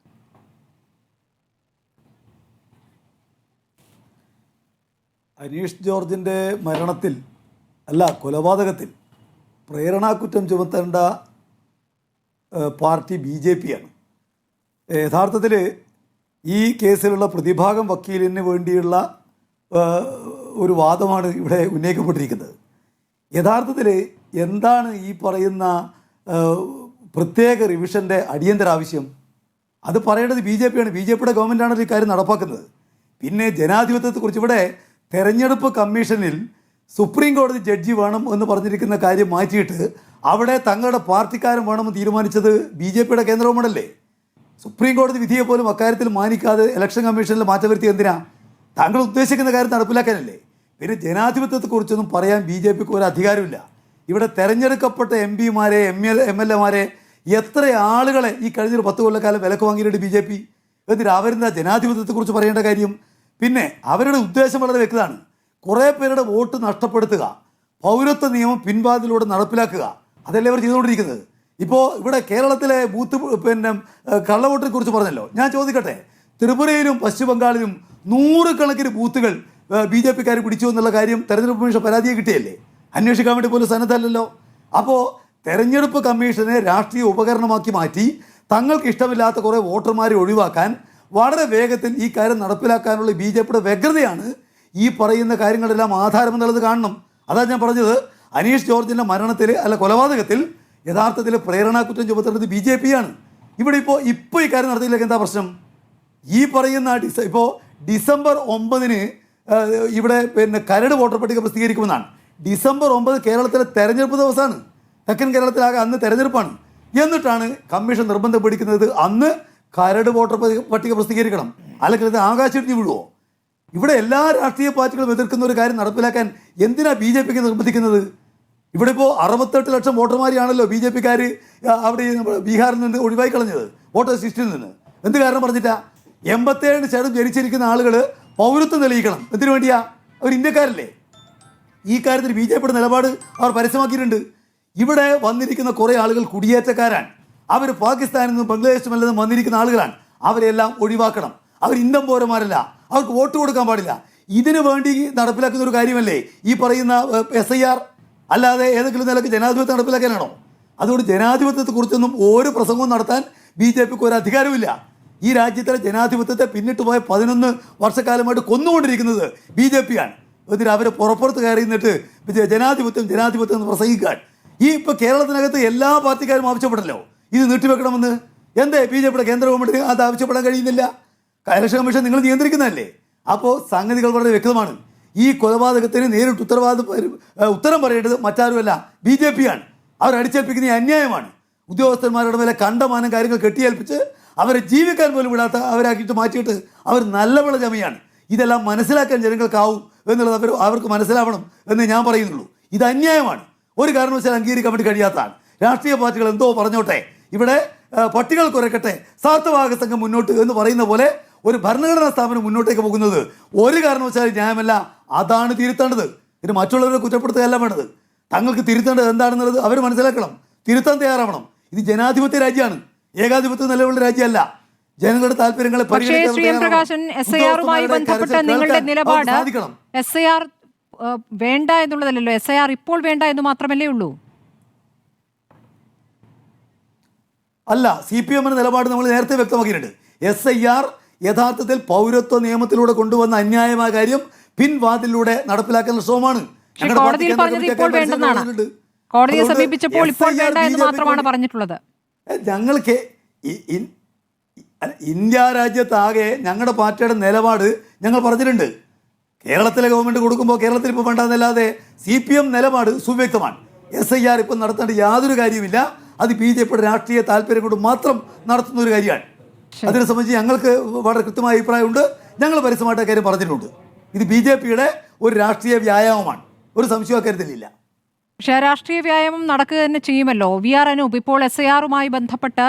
അനീഷ് ജോർജിൻ്റെ മരണത്തിൽ കൊലപാതകത്തിൽ പ്രേരണാകുറ്റം ചുമത്തേണ്ട പാർട്ടി BJP ആണ്. യഥാർത്ഥത്തിൽ ഈ കേസിലുള്ള പ്രതിഭാഗം വക്കീലിന് വേണ്ടിയുള്ള ഒരു വാദമാണ് ഇവിടെ ഉന്നയിക്കപ്പെട്ടിരിക്കുന്നത്. യഥാർത്ഥത്തിൽ എന്താണ് ഈ പറയുന്ന പ്രത്യേക റിവിഷൻ്റെ അടിയന്തര ആവശ്യം? അത് പറയേണ്ടത് BJP ആണ്. BJPയുടെ ഗവൺമെൻറ്റാണ് ഈ കാര്യം നടപ്പാക്കുന്നത്. പിന്നെ ജനാധിപത്യത്തെക്കുറിച്ച് ഇവിടെ തെരഞ്ഞെടുപ്പ് കമ്മീഷനിൽ സുപ്രീം കോടതി ജഡ്ജി വേണം എന്ന് പറഞ്ഞിരിക്കുന്ന കാര്യം മാറ്റിയിട്ട് അവിടെ തങ്ങളുടെ പാർട്ടിക്കാരൻ വേണമെന്ന് തീരുമാനിച്ചത് BJPയുടെ കേന്ദ്ര ഗവൺമെൻറ്റല്ലേ? സുപ്രീം കോടതി വിധിയെ പോലും അക്കാര്യത്തിൽ മാനിക്കാതെ ഇലക്ഷൻ കമ്മീഷനിൽ മാറ്റം വരുത്തി എന്തിനാ? താങ്കൾ ഉദ്ദേശിക്കുന്ന കാര്യം നടപ്പിലാക്കാനല്ലേ? പിന്നെ ജനാധിപത്യത്തെക്കുറിച്ചൊന്നും പറയാൻ BJPക്ക് ഒരു അധികാരമില്ല. ഇവിടെ തെരഞ്ഞെടുക്കപ്പെട്ട MPമാരെ MLAമാരെ എത്ര ആളുകളെ ഈ കഴിഞ്ഞൊരു 10 കൊല്ലക്കാലം വിലക്ക് വാങ്ങിയിട്ടുണ്ട് BJP. എന്നിട്ട് അവരെന്താ ജനാധിപത്യത്തെക്കുറിച്ച് പറയേണ്ട കാര്യം? പിന്നെ അവരുടെ ഉദ്ദേശം വളരെ വ്യക്തമാണ്. കുറേ പേരുടെ വോട്ട് നഷ്ടപ്പെടുത്തുക, പൗരത്വ നിയമം പിൻവാതിലൂടെ നടപ്പിലാക്കുക, അതല്ലേ അവർ ചെയ്തുകൊണ്ടിരിക്കുന്നത്. ഇപ്പോൾ ഇവിടെ കേരളത്തിലെ ബൂത്ത് കള്ളവോട്ടിനെ കുറിച്ച് പറഞ്ഞല്ലോ. ഞാൻ ചോദിക്കട്ടെ, ത്രിപുരയിലും പശ്ചിമ ബംഗാളിലും 100 കണക്കിന് ബൂത്തുകൾ BJPക്കാർ പിടിച്ചു എന്നുള്ള കാര്യം തെരഞ്ഞെടുപ്പ് കമ്മീഷൻ പരാതിയെ കിട്ടിയല്ലേ? അന്വേഷിക്കാൻ വേണ്ടി പോലും സന്നദ്ധമല്ലല്ലോ. അപ്പോൾ തെരഞ്ഞെടുപ്പ് കമ്മീഷനെ രാഷ്ട്രീയ ഉപകരണമാക്കി മാറ്റി തങ്ങൾക്ക് ഇഷ്ടമില്ലാത്ത കുറേ വോട്ടർമാരെ ഒഴിവാക്കാൻ വളരെ വേഗത്തിൽ ഈ കാര്യം നടപ്പിലാക്കാനുള്ള BJPയുടെ വ്യഗ്രതയാണ് ഈ പറയുന്ന കാര്യങ്ങളെല്ലാം ആധാരം എന്നുള്ളത് കാണണം. അതാണ് ഞാൻ പറഞ്ഞത്. അനീഷ് ജോർജിൻ്റെ മരണത്തിൽ കൊലപാതകത്തിൽ യഥാർത്ഥത്തിൽ പ്രേരണാകുറ്റം ചുമത്തേണ്ടത് BJP ആണ്. ഇവിടെ ഇപ്പോൾ ഈ കാര്യം നടത്തിയില്ലെങ്കിൽ എന്താ പ്രശ്നം? ഈ പറയുന്ന ഇപ്പോൾ ഡിസംബർ 9 ഇവിടെ കരട് വോട്ടർ പട്ടിക പ്രസിദ്ധീകരിക്കുമെന്നാണ്. ഡിസംബർ 9 കേരളത്തിലെ തെരഞ്ഞെടുപ്പ് ദിവസമാണ്. തെക്കൻ കേരളത്തിലാകെ അന്ന് തെരഞ്ഞെടുപ്പാണ്. എന്നിട്ടാണ് കമ്മീഷൻ നിർബന്ധം പിടിക്കുന്നത് അന്ന് കരട് വോട്ടർ പട്ടിക പ്രസിദ്ധീകരിക്കണം, അല്ലെങ്കിൽ ഇത് ആകാശിടിഞ്ഞ് വീഴുവോ? ഇവിടെ എല്ലാ രാഷ്ട്രീയ പാർട്ടികളും എതിർക്കുന്ന ഒരു കാര്യം നടപ്പിലാക്കാൻ എന്തിനാ BJPക്ക് നിർബന്ധിക്കുന്നത്? ഇവിടെ ഇപ്പോൾ 68 ലക്ഷം വോട്ടർമാരെയാണല്ലോ BJPക്കാർ അവിടെ ബീഹാറിൽ നിന്ന് ഒഴിവായി കളഞ്ഞത് വോട്ടേഴ്സ് ലിസ്റ്റിൽ നിന്ന്. എന്ത് കാരണം പറഞ്ഞിട്ടാ? 87 ജനിച്ചിരിക്കുന്ന ആളുകൾ പൗരത്വം തെളിയിക്കണം. എന്തിനു വേണ്ടിയാ? അവർ ഇന്ത്യക്കാരല്ലേ? ഈ കാര്യത്തിൽ ബി ജെ പിയുടെ നിലപാട് അവർ പരസ്യമാക്കിയിട്ടുണ്ട്. ഇവിടെ വന്നിരിക്കുന്ന കുറേ ആളുകൾ കുടിയേറ്റക്കാരാണ്. അവർ പാകിസ്ഥാനിൽ നിന്നും ബംഗ്ലാദേശിൽ നിന്നും വന്നിരിക്കുന്ന ആളുകളാണ്. അവരെല്ലാം ഒഴിവാക്കണം. അവർ ഇന്ത്യൻ പൗരന്മാരല്ല, അവർക്ക് വോട്ട് കൊടുക്കാൻ പാടില്ല. ഇതിനു വേണ്ടി നടപ്പിലാക്കുന്ന ഒരു കാര്യമല്ലേ ഈ പറയുന്ന SIR? അല്ലാതെ ഏതെങ്കിലും നിലക്ക് ജനാധിപത്യം നടപ്പിലാക്കാനാണോ? അതുകൊണ്ട് ജനാധിപത്യത്തെക്കുറിച്ചൊന്നും ഒരു പ്രസംഗവും നടത്താൻ BJPക്ക് ഒരു അധികാരമില്ല. ഈ രാജ്യത്തിലെ ജനാധിപത്യത്തെ പിന്നിട്ട് പോയ 11 വർഷക്കാലമായിട്ട് കൊന്നുകൊണ്ടിരിക്കുന്നത് BJP ആണ്. എന്നിട്ട് അവർ പുറപ്പുറത്ത് കയറി നിന്നിട്ട് ജനാധിപത്യം എന്ന് പ്രസംഗിക്കാൻ ഇപ്പോൾ കേരളത്തിനകത്ത് എല്ലാ പാർട്ടിക്കാരും ആവശ്യപ്പെടല്ലോ ഇത് നീട്ടിവെക്കണമെന്ന്. എന്തേ BJPയുടെ കേന്ദ്ര ഗവൺമെൻറ്റിന് അത് ആവശ്യപ്പെടാൻ കഴിയുന്നില്ല? ഇലക്ഷൻ കമ്മീഷൻ നിങ്ങൾ നിയന്ത്രിക്കുന്നതല്ലേ? അപ്പോൾ സംഗതികൾ വളരെ വ്യക്തമാണ്. ഈ കൊലപാതകത്തിന് നേരിട്ട് ഉത്തരം പറയേണ്ടത് മറ്റാരുമല്ല, BJP ആണ്. അവർ അടിച്ചേൽപ്പിക്കുന്ന അന്യായമാണ്. ഉദ്യോഗസ്ഥന്മാരുടെ മേലെ കണ്ടമാനം കാര്യങ്ങൾ കെട്ടിയേൽപ്പിച്ച് അവരെ ജീവിക്കാൻ പോലും വിടാത്ത അവരാക്കിയിട്ട് മാറ്റിയിട്ട് അവർ നല്ലവള ജമയാണ്. ഇതെല്ലാം മനസ്സിലാക്കാൻ ജനങ്ങൾക്കാവും എന്നുള്ളത് അവർക്ക് മനസ്സിലാവണം എന്ന് ഞാൻ പറയുന്നുള്ളൂ. ഇത് അന്യായമാണ്, ഒരു കാരണവശാലും അംഗീകരിക്കാൻ വേണ്ടി കഴിയാത്തതാണ്. രാഷ്ട്രീയ പാർട്ടികൾ എന്തോ പറഞ്ഞോട്ടെ, ഇവിടെ പട്ടികൾ കുറയ്ക്കട്ടെ, സാർത്ഥവാഹക സംഘം മുന്നോട്ട് എന്ന് പറയുന്ന പോലെ ഒരു ഭരണഘടനാ സ്ഥാപനം മുന്നോട്ടേക്ക് പോകുന്നത് ഒരു കാരണവശാലും ന്യായമല്ല. അതാണ് തിരുത്തേണ്ടത്. ഇത് മറ്റുള്ളവരെ കുറ്റപ്പെടുത്തുകയല്ല വേണ്ടത്. തങ്ങൾക്ക് തിരുത്തേണ്ടത് എന്താണെന്നുള്ളത് അവർ മനസ്സിലാക്കണം, തിരുത്താൻ തയ്യാറാവണം. ഇത് ജനാധിപത്യ രാജ്യമാണ്, ഏകാധിപത്യ നിലവിലുള്ള രാജ്യമല്ല. ജനങ്ങളുടെ താല്പര്യങ്ങളെ പക്ഷേ ശ്രീ എം പ്രകാശൻ, SIR-മായി ബന്ധപ്പെട്ട നിങ്ങളുടെ നിലപാട് SIR വേണ്ട എന്നുള്ളതല്ലല്ലോ. SIR ഇപ്പോൾ വേണ്ട എന്ന് മാത്രമല്ലേ ഉള്ളൂ? അല്ല, CPM-ന്റെ നിലപാട് നമ്മൾ നേരത്തെ വ്യക്തമാക്കിയിട്ടുണ്ട്. SIR യഥാർത്ഥത്തിൽ പൗരത്വ നിയമത്തിലൂടെ കൊണ്ടുവന്ന അന്യായമായ കാര്യം പിൻവാതിലൂടെ നടപ്പിലാക്കുന്ന ശ്രമമാണ്. കോടതിയിൽ പറഞ്ഞത് ഇപ്പോൾ വേണ്ടെന്നാണ്. കോടതിയെ സമീപിച്ചപ്പോൾ ഇപ്പോൾ വേണ്ട എന്ന് മാത്രമാണ് പറഞ്ഞിട്ടുള്ളത്. ഞങ്ങൾക്ക് ഇന്ത്യ രാജ്യത്താകെ ഞങ്ങളുടെ പാർട്ടിയുടെ നിലപാട് ഞങ്ങൾ പറഞ്ഞിട്ടുണ്ട്. കേരളത്തിലെ ഗവൺമെൻറ് കൊടുക്കുമ്പോൾ കേരളത്തിൽ ഇപ്പോൾ വേണ്ടെന്നല്ലാതെ CPM നിലപാട് സുവ്യക്തമാണ്. SIR ഇപ്പം നടത്തേണ്ട യാതൊരു കാര്യമില്ല. അത് BJPയുടെ രാഷ്ട്രീയ താല്പര്യം കൊണ്ട് മാത്രം നടത്തുന്ന ഒരു കാര്യമാണ്. അതിനെ സംബന്ധിച്ച് ഞങ്ങൾക്ക് വളരെ കൃത്യമായ അഭിപ്രായമുണ്ട്. ഞങ്ങൾ പരസ്യമായിട്ട് കാര്യം പറഞ്ഞിട്ടുണ്ട്. ഇത് BJPയുടെ ഒരു രാഷ്ട്രീയ വ്യായാമമാണ്, ഒരു സംശയം അക്കാര്യത്തിലില്ല. പക്ഷേ രാഷ്ട്രീയ വ്യായാമം നടക്കുക തന്നെ ചെയ്യുമല്ലോ. VR അനൂപ്, ഇപ്പോൾ SIR-മായി ബന്ധപ്പെട്ട്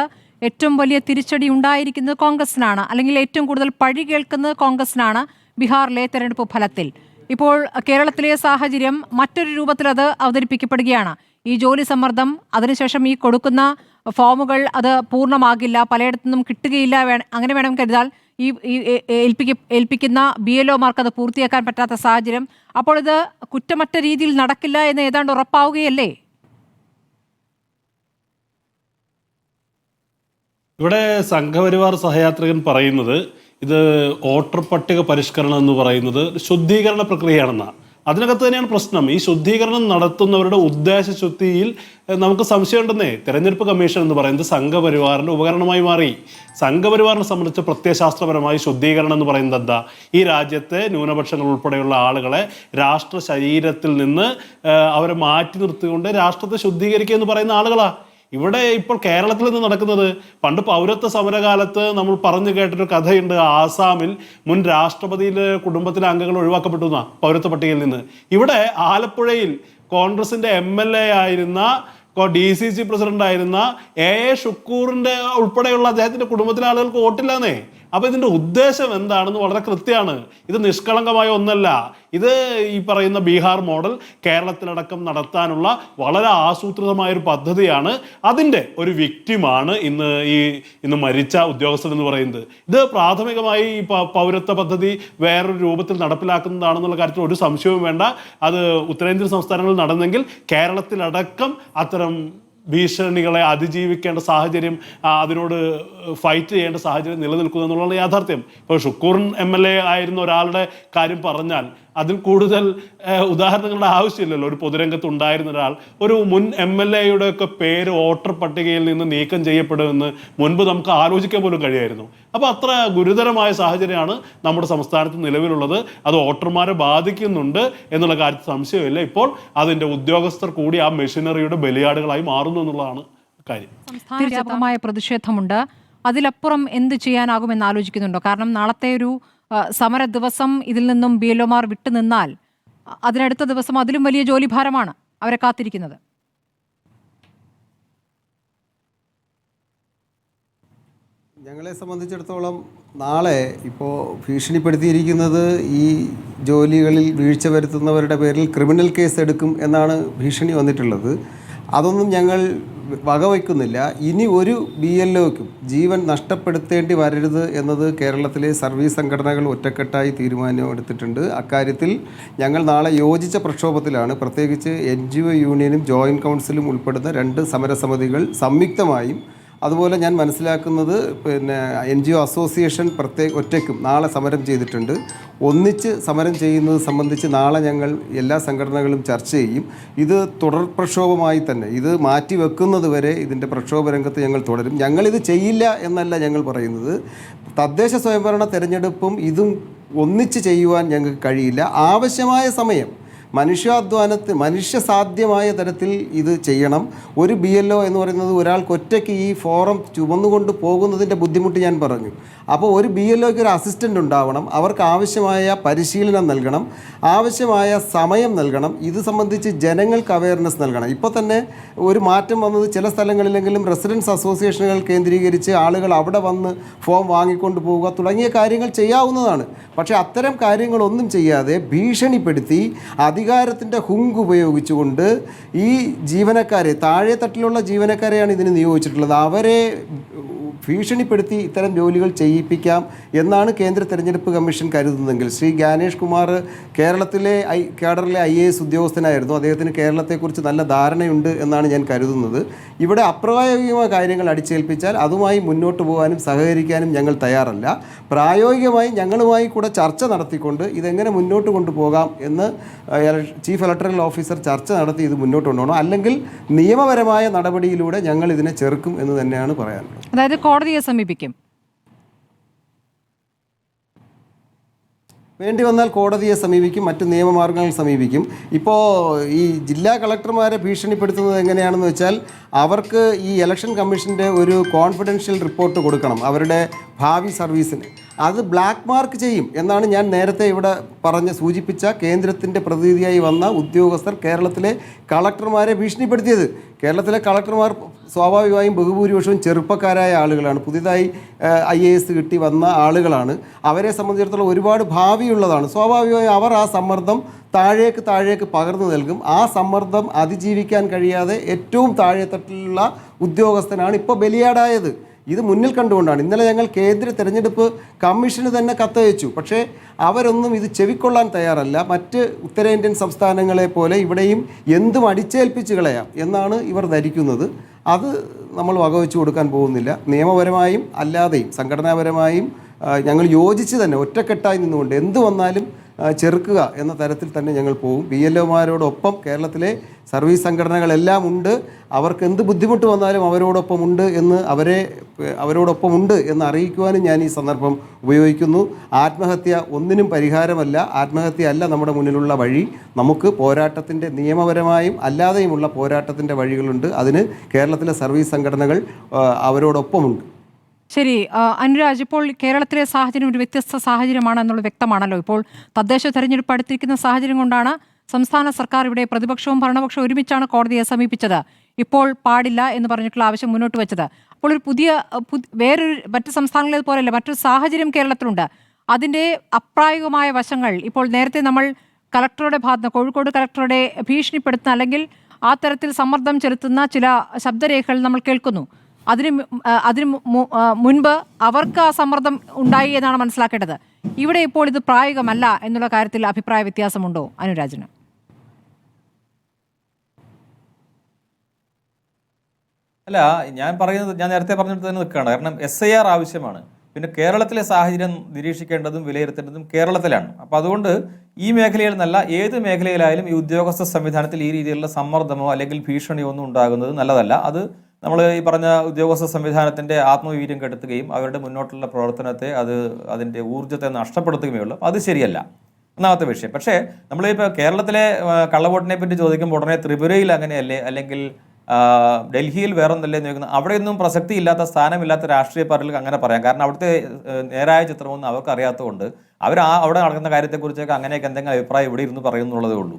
ഏറ്റവും വലിയ തിരിച്ചടി ഉണ്ടായിരിക്കുന്നത് കോൺഗ്രസിനാണ്, അല്ലെങ്കിൽ ഏറ്റവും കൂടുതൽ പഴി കേൾക്കുന്നത് കോൺഗ്രസിനാണ് ബീഹാറിലെ തെരഞ്ഞെടുപ്പ് ഫലത്തിൽ. ഇപ്പോൾ കേരളത്തിലെ സാഹചര്യം മറ്റൊരു രൂപത്തിൽ അത് അവതരിപ്പിക്കപ്പെടുകയാണ്. ഈ ജോലി സമ്മർദ്ദം, അതിനുശേഷം ഈ കൊടുക്കുന്ന ഫോമുകൾ അത് പൂർണ്ണമാകില്ല, പലയിടത്തുനിന്നും കിട്ടുകയില്ല, അങ്ങനെ വേണം കരുതാൽ. ഈ ഏൽപ്പിക്കുന്ന BLO-മാർക്ക് അത് പൂർത്തിയാക്കാൻ പറ്റാത്ത സാഹചര്യം. അപ്പോൾ ഇത് കുറ്റമറ്റ രീതിയിൽ നടക്കില്ല എന്ന് ഏതാണ്ട് ഉറപ്പാവുകയല്ലേ? ഇവിടെ സംഘപരിവാർ സഹയാത്രികൻ പറയുന്നത് ഇത് വോട്ടർ പട്ടിക പരിഷ്കരണം എന്ന് പറയുന്നത് ശുദ്ധീകരണ പ്രക്രിയയാണെന്നാണ്. അതിനകത്ത് തന്നെയാണ് പ്രശ്നം. ഈ ശുദ്ധീകരണം നടത്തുന്നവരുടെ ഉദ്ദേശശുദ്ധിയിൽ നമുക്ക് സംശയമുണ്ടെന്നേ. തെരഞ്ഞെടുപ്പ് കമ്മീഷൻ എന്ന് പറയുന്നത് സംഘപരിവാറിൻ്റെ ഉപകരണമായി മാറി. സംഘപരിവാറിനെ സംബന്ധിച്ച് പ്രത്യയശാസ്ത്രപരമായി ശുദ്ധീകരണം എന്ന് പറയുന്നത് എന്താ? ഈ രാജ്യത്തെ ന്യൂനപക്ഷങ്ങൾ ഉൾപ്പെടെയുള്ള ആളുകളെ രാഷ്ട്ര ശരീരത്തിൽ നിന്ന് അവരെ മാറ്റി നിർത്തിക്കൊണ്ട് രാഷ്ട്രത്തെ ശുദ്ധീകരിക്കുക എന്ന് പറയുന്ന ആളുകളാ ഇവിടെ ഇപ്പോൾ കേരളത്തിൽ നിന്ന് നടക്കുന്നത്. പണ്ട് പൗരത്വ സമരകാലത്ത് നമ്മൾ പറഞ്ഞു കേട്ടൊരു കഥയുണ്ട്. ആസാമിൽ മുൻ രാഷ്ട്രപതിയിലെ കുടുംബത്തിലെ അംഗങ്ങൾ ഒഴിവാക്കപ്പെട്ടു എന്നാ പൗരത്വ പട്ടികയിൽ നിന്ന്. ഇവിടെ ആലപ്പുഴയിൽ കോൺഗ്രസിന്റെ MLA ആയിരുന്ന DCC പ്രസിഡന്റ് ആയിരുന്ന A ഷുക്കൂറിന്റെ ഉൾപ്പെടെയുള്ള അദ്ദേഹത്തിന്റെ കുടുംബത്തിലെ ആളുകൾക്ക് വോട്ടില്ലാന്നേ. അപ്പോൾ ഇതിന്റെ ഉദ്ദേശം എന്താണെന്ന് വളരെ കൃത്യമാണ്. ഇത് നിഷ്കളങ്കമായ ഒന്നല്ല. ഇത് ഈ പറയുന്ന ബീഹാർ മോഡൽ കേരളത്തിലടക്കം നടത്താനുള്ള വളരെ ആസൂത്രിതമായൊരു പദ്ധതിയാണ്. അതിൻ്റെ ഒരു വിക്റ്റിമാണ് ഇന്ന് മരിച്ച ഉദ്യോഗസ്ഥൻ എന്ന് പറയുന്നത്. ഇത് പ്രാഥമികമായി ഈ പൗരത്വ പദ്ധതി വേറൊരു രൂപത്തിൽ നടപ്പിലാക്കുന്നതാണെന്നുള്ള കാര്യത്തിൽ ഒരു സംശയവും വേണ്ട. അത് ഉത്തരേന്ത്യൻ സംസ്ഥാനങ്ങളിൽ നടന്നെങ്കിൽ കേരളത്തിലടക്കം അത്തരം ഭീഷണികളെ അതിജീവിക്കേണ്ട സാഹചര്യം, അതിനോട് ഫൈറ്റ് ചെയ്യേണ്ട സാഹചര്യം നിലനിൽക്കുന്നു എന്നുള്ളത് യാഥാർത്ഥ്യം. ഇപ്പോൾ ഷുക്കൂർ MLA ആയിരുന്ന ഒരാളുടെ കാര്യം പറഞ്ഞാൽ അതിൽ കൂടുതൽ ഉദാഹരണങ്ങളുടെ ആവശ്യമില്ലല്ലോ. ഒരു പൊതുരംഗത്ത് ഉണ്ടായിരുന്ന ഒരാൾ, ഒരു മുൻ MLA-യുടെ ഒക്കെ പേര് വോട്ടർ പട്ടികയിൽ നിന്ന് നീക്കം ചെയ്യപ്പെടുമെന്ന് മുൻപ് നമുക്ക് ആലോചിക്കാൻ പോലും കഴിയായിരുന്നു. അപ്പോൾ അത്ര ഗുരുതരമായ സാഹചര്യമാണ് നമ്മുടെ സംസ്ഥാനത്ത് നിലവിലുള്ളത്. അത് വോട്ടർമാരെ ബാധിക്കുന്നുണ്ട് എന്നുള്ള കാര്യത്തിൽ സംശയമില്ല. ഇപ്പോൾ അതിൻ്റെ ഉദ്യോഗസ്ഥർ കൂടി ആ മെഷീനറിയുടെ ബലിയാടുകളായി മാറുന്നു എന്നുള്ളതാണ് കാര്യം. വ്യാപകമായ പ്രതിഷേധമുണ്ട്. അതിലപ്പുറം എന്ത് ചെയ്യാനാകുമെന്ന് ആലോചിക്കുന്നുണ്ടോ? കാരണം നാളത്തെ ഒരു സമര ദിവസം ഇതിൽ നിന്നും BLO-മാർ വിട്ടുനിന്നാൽ അതിനടുത്ത ദിവസം അതിലും വലിയ ജോലിഭാരമാണ് അവരെ കാത്തിരിക്കുന്നത്. ഞങ്ങളെ സംബന്ധിച്ചിടത്തോളം നാളെ ഇപ്പോൾ ഭീഷണിപ്പെടുത്തിയിരിക്കുന്നത് ഈ ജോലികളിൽ വീഴ്ച വരുത്തുന്നവരുടെ പേരിൽ ക്രിമിനൽ കേസ് എടുക്കും എന്നാണ് ഭീഷണി വന്നിട്ടുള്ളത്. അതൊന്നും ഞങ്ങൾ വകവയ്ക്കുന്നില്ല. ഇനി ഒരു BLOയ്ക്കും ജീവൻ നഷ്ടപ്പെടുത്തേണ്ടി വരരുത് എന്നത് കേരളത്തിലെ സർവീസ് സംഘടനകൾ ഒറ്റക്കെട്ടായി തീരുമാനമെടുത്തിട്ടുണ്ട്. അക്കാര്യത്തിൽ ഞങ്ങൾ നാളെ യോജിച്ച പ്രക്ഷോഭത്തിലാണ്. പ്രത്യേകിച്ച് NGO യൂണിയനും ജോയിൻറ്റ് കൗൺസിലും ഉൾപ്പെടുന്ന 2 സമരസമിതികൾ സംയുക്തമായും, അതുപോലെ ഞാൻ മനസ്സിലാക്കുന്നത് NGO അസോസിയേഷൻ ഒറ്റയ്ക്കും നാളെ സമരം ചെയ്തിട്ടുണ്ട്. ഒന്നിച്ച് സമരം ചെയ്യുന്നത് സംബന്ധിച്ച് നാളെ ഞങ്ങൾ എല്ലാ സംഘടനകളും ചർച്ച ചെയ്യും. ഇത് തുടർ പ്രക്ഷോഭമായി തന്നെ, ഇത് മാറ്റിവെക്കുന്നത് വരെ ഇതിൻ്റെ പ്രക്ഷോഭ രംഗത്ത് ഞങ്ങൾ തുടരും. ഞങ്ങളിത് ചെയ്യില്ല എന്നല്ല ഞങ്ങൾ പറയുന്നത്. തദ്ദേശ സ്വയംഭരണ തെരഞ്ഞെടുപ്പും ഇതും ഒന്നിച്ച് ചെയ്യുവാൻ ഞങ്ങൾക്ക് കഴിയില്ല. ആവശ്യമായ സമയം മനുഷ്യസാധ്യമായ തരത്തിൽ ഇത് ചെയ്യണം. ഒരു BLO എന്ന് പറയുന്നത് ഒരാൾക്ക് ഒറ്റയ്ക്ക് ഈ ഫോറം ചുമന്നുകൊണ്ട് പോകുന്നതിൻ്റെ ബുദ്ധിമുട്ട് ഞാൻ പറഞ്ഞു. അപ്പോൾ ഒരു BLOയ്ക്ക് ഒരു അസിസ്റ്റൻ്റ് ഉണ്ടാവണം. അവർക്ക് ആവശ്യമായ പരിശീലനം നൽകണം, ആവശ്യമായ സമയം നൽകണം. ഇത് സംബന്ധിച്ച് ജനങ്ങൾക്ക് അവയർനെസ് നൽകണം. ഇപ്പോൾ തന്നെ ഒരു മാറ്റം വന്നത് ചില സ്ഥലങ്ങളിലെങ്കിലും റെസിഡൻസ് അസോസിയേഷനുകൾ കേന്ദ്രീകരിച്ച് ആളുകൾ അവിടെ വന്ന് ഫോം വാങ്ങിക്കൊണ്ട് പോവുക തുടങ്ങിയ കാര്യങ്ങൾ ചെയ്യാവുന്നതാണ്. പക്ഷേ അത്തരം കാര്യങ്ങളൊന്നും ചെയ്യാതെ ഭീഷണിപ്പെടുത്തി അധികാരത്തിൻ്റെ ഹുങ്ക് ഉപയോഗിച്ചുകൊണ്ട് ഈ ജീവനക്കാരെ, താഴെ തട്ടിലുള്ള ജീവനക്കാരെയാണ് ഇതിന് നിയോഗിച്ചിട്ടുള്ളത്, അവരെ ഭീഷണിപ്പെടുത്തി ഇത്തരം ജോലികൾ ചെയ്യിപ്പിക്കാം എന്നാണ് കേന്ദ്ര തെരഞ്ഞെടുപ്പ് കമ്മീഷൻ കരുതുന്നതെങ്കിൽ, ശ്രീ ഗാനേഷ് കുമാർ കേരളത്തിലെ കേഡറിലെ IAS ഉദ്യോഗസ്ഥനായിരുന്നു. അദ്ദേഹത്തിന് കേരളത്തെക്കുറിച്ച് നല്ല ധാരണയുണ്ട് എന്നാണ് ഞാൻ കരുതുന്നത്. ഇവിടെ അപ്രായോഗികമായ കാര്യങ്ങൾ അടിച്ചേൽപ്പിച്ചാൽ അതുമായി മുന്നോട്ട് പോകാനും സഹകരിക്കാനും ഞങ്ങൾ തയ്യാറല്ല. പ്രായോഗികമായി ഞങ്ങളുമായി കൂടെ ചർച്ച നടത്തിക്കൊണ്ട് ഇതെങ്ങനെ മുന്നോട്ട് കൊണ്ടുപോകാം എന്ന് ചീഫ് ഇലക്ടറൽ ഓഫീസർ ചർച്ച നടത്തി ഇത് മുന്നോട്ട് കൊണ്ടുപോകണം. അല്ലെങ്കിൽ നിയമപരമായ നടപടിയിലൂടെ ഞങ്ങൾ ഇതിനെ ചെറുക്കും എന്ന് തന്നെയാണ് പറയാനുള്ളത്. അതായത് കോടതിയെ സമീപിക്കും, വേണ്ടി വന്നാൽ കോടതിയെ സമീപിക്കും, മറ്റ് നിയമമാർഗങ്ങൾ സമീപിക്കും. ഇപ്പോൾ ഈ ജില്ലാ കളക്ടർമാരെ ഭീഷണിപ്പെടുത്തുന്നത് എങ്ങനെയാണെന്ന് വെച്ചാൽ, അവർക്ക് ഈ ഇലക്ഷൻ കമ്മീഷൻ്റെ ഒരു കോൺഫിഡൻഷ്യൽ റിപ്പോർട്ട് കൊടുക്കണം അവരുടെ ഭാവി സർവീസിന്. അത് ബ്ലാക്ക് മാർക്ക് ചെയ്യും എന്നാണ് ഞാൻ നേരത്തെ ഇവിടെ സൂചിപ്പിച്ച കേന്ദ്രത്തിൻ്റെ പ്രതിനിധിയായി വന്ന ഉദ്യോഗസ്ഥർ കേരളത്തിലെ കളക്ടർമാരെ ഭീഷണിപ്പെടുത്തിയത്. കേരളത്തിലെ കളക്ടർമാർ സ്വാഭാവികമായും ബഹുഭൂരിപക്ഷവും ചെറുപ്പക്കാരായ ആളുകളാണ്, പുതിയതായി IAS കിട്ടി വന്ന ആളുകളാണ്. അവരെ സംബന്ധിച്ചിടത്തോളം ഒരുപാട് ഭാവിയുള്ളതാണ്. സ്വാഭാവികമായും അവർ ആ സമ്മർദ്ദം താഴേക്ക് പകർന്നു നൽകും. ആ സമ്മർദ്ദം അതിജീവിക്കാൻ കഴിയാതെ ഏറ്റവും താഴെത്തട്ടിലുള്ള ഉദ്യോഗസ്ഥനാണ് ഇപ്പോൾ ബലിയാടായത്. ഇത് മുന്നിൽ കണ്ടുകൊണ്ടാണ് ഇന്നലെ ഞങ്ങൾ കേന്ദ്ര തെരഞ്ഞെടുപ്പ് കമ്മീഷന് തന്നെ കത്തയച്ചു. പക്ഷേ അവരൊന്നും ഇത് ചെവിക്കൊള്ളാൻ തയ്യാറല്ല. മറ്റ് ഉത്തരേന്ത്യൻ സംസ്ഥാനങ്ങളെ പോലെ ഇവിടെയും എന്തും അടിച്ചേൽപ്പിച്ച് കളയാം എന്നാണ് ഇവർ ധരിക്കുന്നത്. അത് നമ്മൾ വകവെച്ചു കൊടുക്കാൻ പോകുന്നില്ല. നിയമപരമായും അല്ലാതെയും സംഘടനാപരമായും ഞങ്ങൾ യോജിച്ച് തന്നെ ഒറ്റക്കെട്ടായി നിന്നുകൊണ്ട് എന്ത് വന്നാലും ചെറുക്കുക എന്ന തരത്തിൽ തന്നെ ഞങ്ങൾ പോകും. BLOമാരോടൊപ്പം കേരളത്തിലെ സർവീസ് സംഘടനകളെല്ലാം ഉണ്ട്. അവർക്ക് എന്ത് ബുദ്ധിമുട്ട് വന്നാലും അവരോടൊപ്പമുണ്ട് എന്ന് അറിയിക്കുവാനും ഞാൻ ഈ സന്ദർഭം ഉപയോഗിക്കുന്നു. ആത്മഹത്യ ഒന്നിനും പരിഹാരമല്ല. ആത്മഹത്യ അല്ല നമ്മുടെ മുന്നിലുള്ള വഴി. നമുക്ക് പോരാട്ടത്തിൻ്റെ നിയമപരമായും അല്ലാതെയുമുള്ള പോരാട്ടത്തിൻ്റെ വഴികളുണ്ട്. അതിന് കേരളത്തിലെ സർവീസ് സംഘടനകൾ അവരോടൊപ്പമുണ്ട്. ശരി അനുരാജ്, ഇപ്പോൾ കേരളത്തിലെ സാഹചര്യം ഒരു വ്യത്യസ്ത സാഹചര്യമാണ് എന്നുള്ളത് വ്യക്തമാണല്ലോ. ഇപ്പോൾ തദ്ദേശ തെരഞ്ഞെടുപ്പ് അടുത്തിരിക്കുന്ന സാഹചര്യം കൊണ്ടാണ് സംസ്ഥാന സർക്കാർ ഇവിടെ പ്രതിപക്ഷവും ഭരണപക്ഷവും ഒരുമിച്ചാണ് കോടതിയെ സമീപിച്ചത്. ഇപ്പോൾ പാടില്ല എന്ന് പറഞ്ഞിട്ടുള്ള ആവശ്യം മുന്നോട്ട് വെച്ചത്. അപ്പോൾ ഒരു മറ്റ് സംസ്ഥാനങ്ങളെ പോലെയല്ല, മറ്റൊരു സാഹചര്യം കേരളത്തിലുണ്ട്. അതിൻ്റെ അപ്രായോഗികമായ വശങ്ങൾ ഇപ്പോൾ നേരത്തെ നമ്മൾ കളക്ടറുടെ ഭാഗത്ത് കോഴിക്കോട് കളക്ടറുടെ ഭീഷണിപ്പെടുത്തുന്ന അല്ലെങ്കിൽ ആ തരത്തിൽ സമ്മർദ്ദം ചെലുത്തുന്ന ചില ശബ്ദരേഖകൾ നമ്മൾ കേൾക്കുന്നു. അതിന് മുൻപ് അവർക്ക് ആ സമ്മർദ്ദം ഉണ്ടായി എന്നാണ് മനസ്സിലാക്കേണ്ടത്. ഇവിടെ ഇപ്പോൾ ഇത് പ്രായോഗികമല്ല എന്നുള്ള കാര്യത്തിൽ അഭിപ്രായ വ്യത്യാസമുണ്ടോ അനുരാജിന്? അല്ല, ഞാൻ നേരത്തെ പറഞ്ഞിട്ട് തന്നെ നിൽക്കുകയാണ്. കാരണം SIR ആവശ്യമാണ്. പിന്നെ കേരളത്തിലെ സാഹചര്യം നിരീക്ഷിക്കേണ്ടതും വിലയിരുത്തേണ്ടതും കേരളത്തിലാണ്. അപ്പോൾ അതുകൊണ്ട് ഈ മേഖലയിൽ നിന്നല്ല ഏത് മേഖലയിലായാലും ഈ ഉദ്യോഗസ്ഥ സംവിധാനത്തിൽ ഈ രീതിയിലുള്ള സമ്മർദ്ദമോ അല്ലെങ്കിൽ ഭീഷണിയോ ഒന്നും ഉണ്ടാകുന്നത് നല്ലതല്ല. അത് നമ്മൾ ഈ പറഞ്ഞ ഉദ്യോഗസ്ഥ സംവിധാനത്തിൻ്റെ ആത്മവീര്യം കെടുത്തുകയും അവരുടെ മുന്നോട്ടുള്ള പ്രവർത്തനത്തെ അതിൻ്റെ ഊർജ്ജത്തെ നഷ്ടപ്പെടുത്തുകയുമേ ഉള്ളൂ. അത് ശരിയല്ല. ഒന്നാമത്തെ വിഷയം. പക്ഷേ നമ്മളിപ്പോൾ കേരളത്തിലെ കള്ളവോട്ടിനെ പറ്റി ചോദിക്കുമ്പോൾ ഉടനെ ത്രിപുരയിൽ അങ്ങനെയല്ലേ, അല്ലെങ്കിൽ ഡൽഹിയിൽ വേറൊന്നല്ലേ എന്ന് ചോദിക്കുന്നത്, അവിടെയൊന്നും പ്രസക്തി ഇല്ലാത്ത സ്ഥാനമില്ലാത്ത രാഷ്ട്രീയ പാർട്ടികൾക്ക് അങ്ങനെ പറയാം. കാരണം അവിടുത്തെ നേരായ ചിത്രമൊന്നും അവർക്ക് അറിയാത്തതുകൊണ്ട് അവിടെ നടക്കുന്ന കാര്യത്തെക്കുറിച്ചൊക്കെ അങ്ങനെയൊക്കെ എന്തെങ്കിലും അഭിപ്രായം ഇവിടെ ഇരുന്ന് പറയുന്നുള്ളതേ ഉള്ളൂ.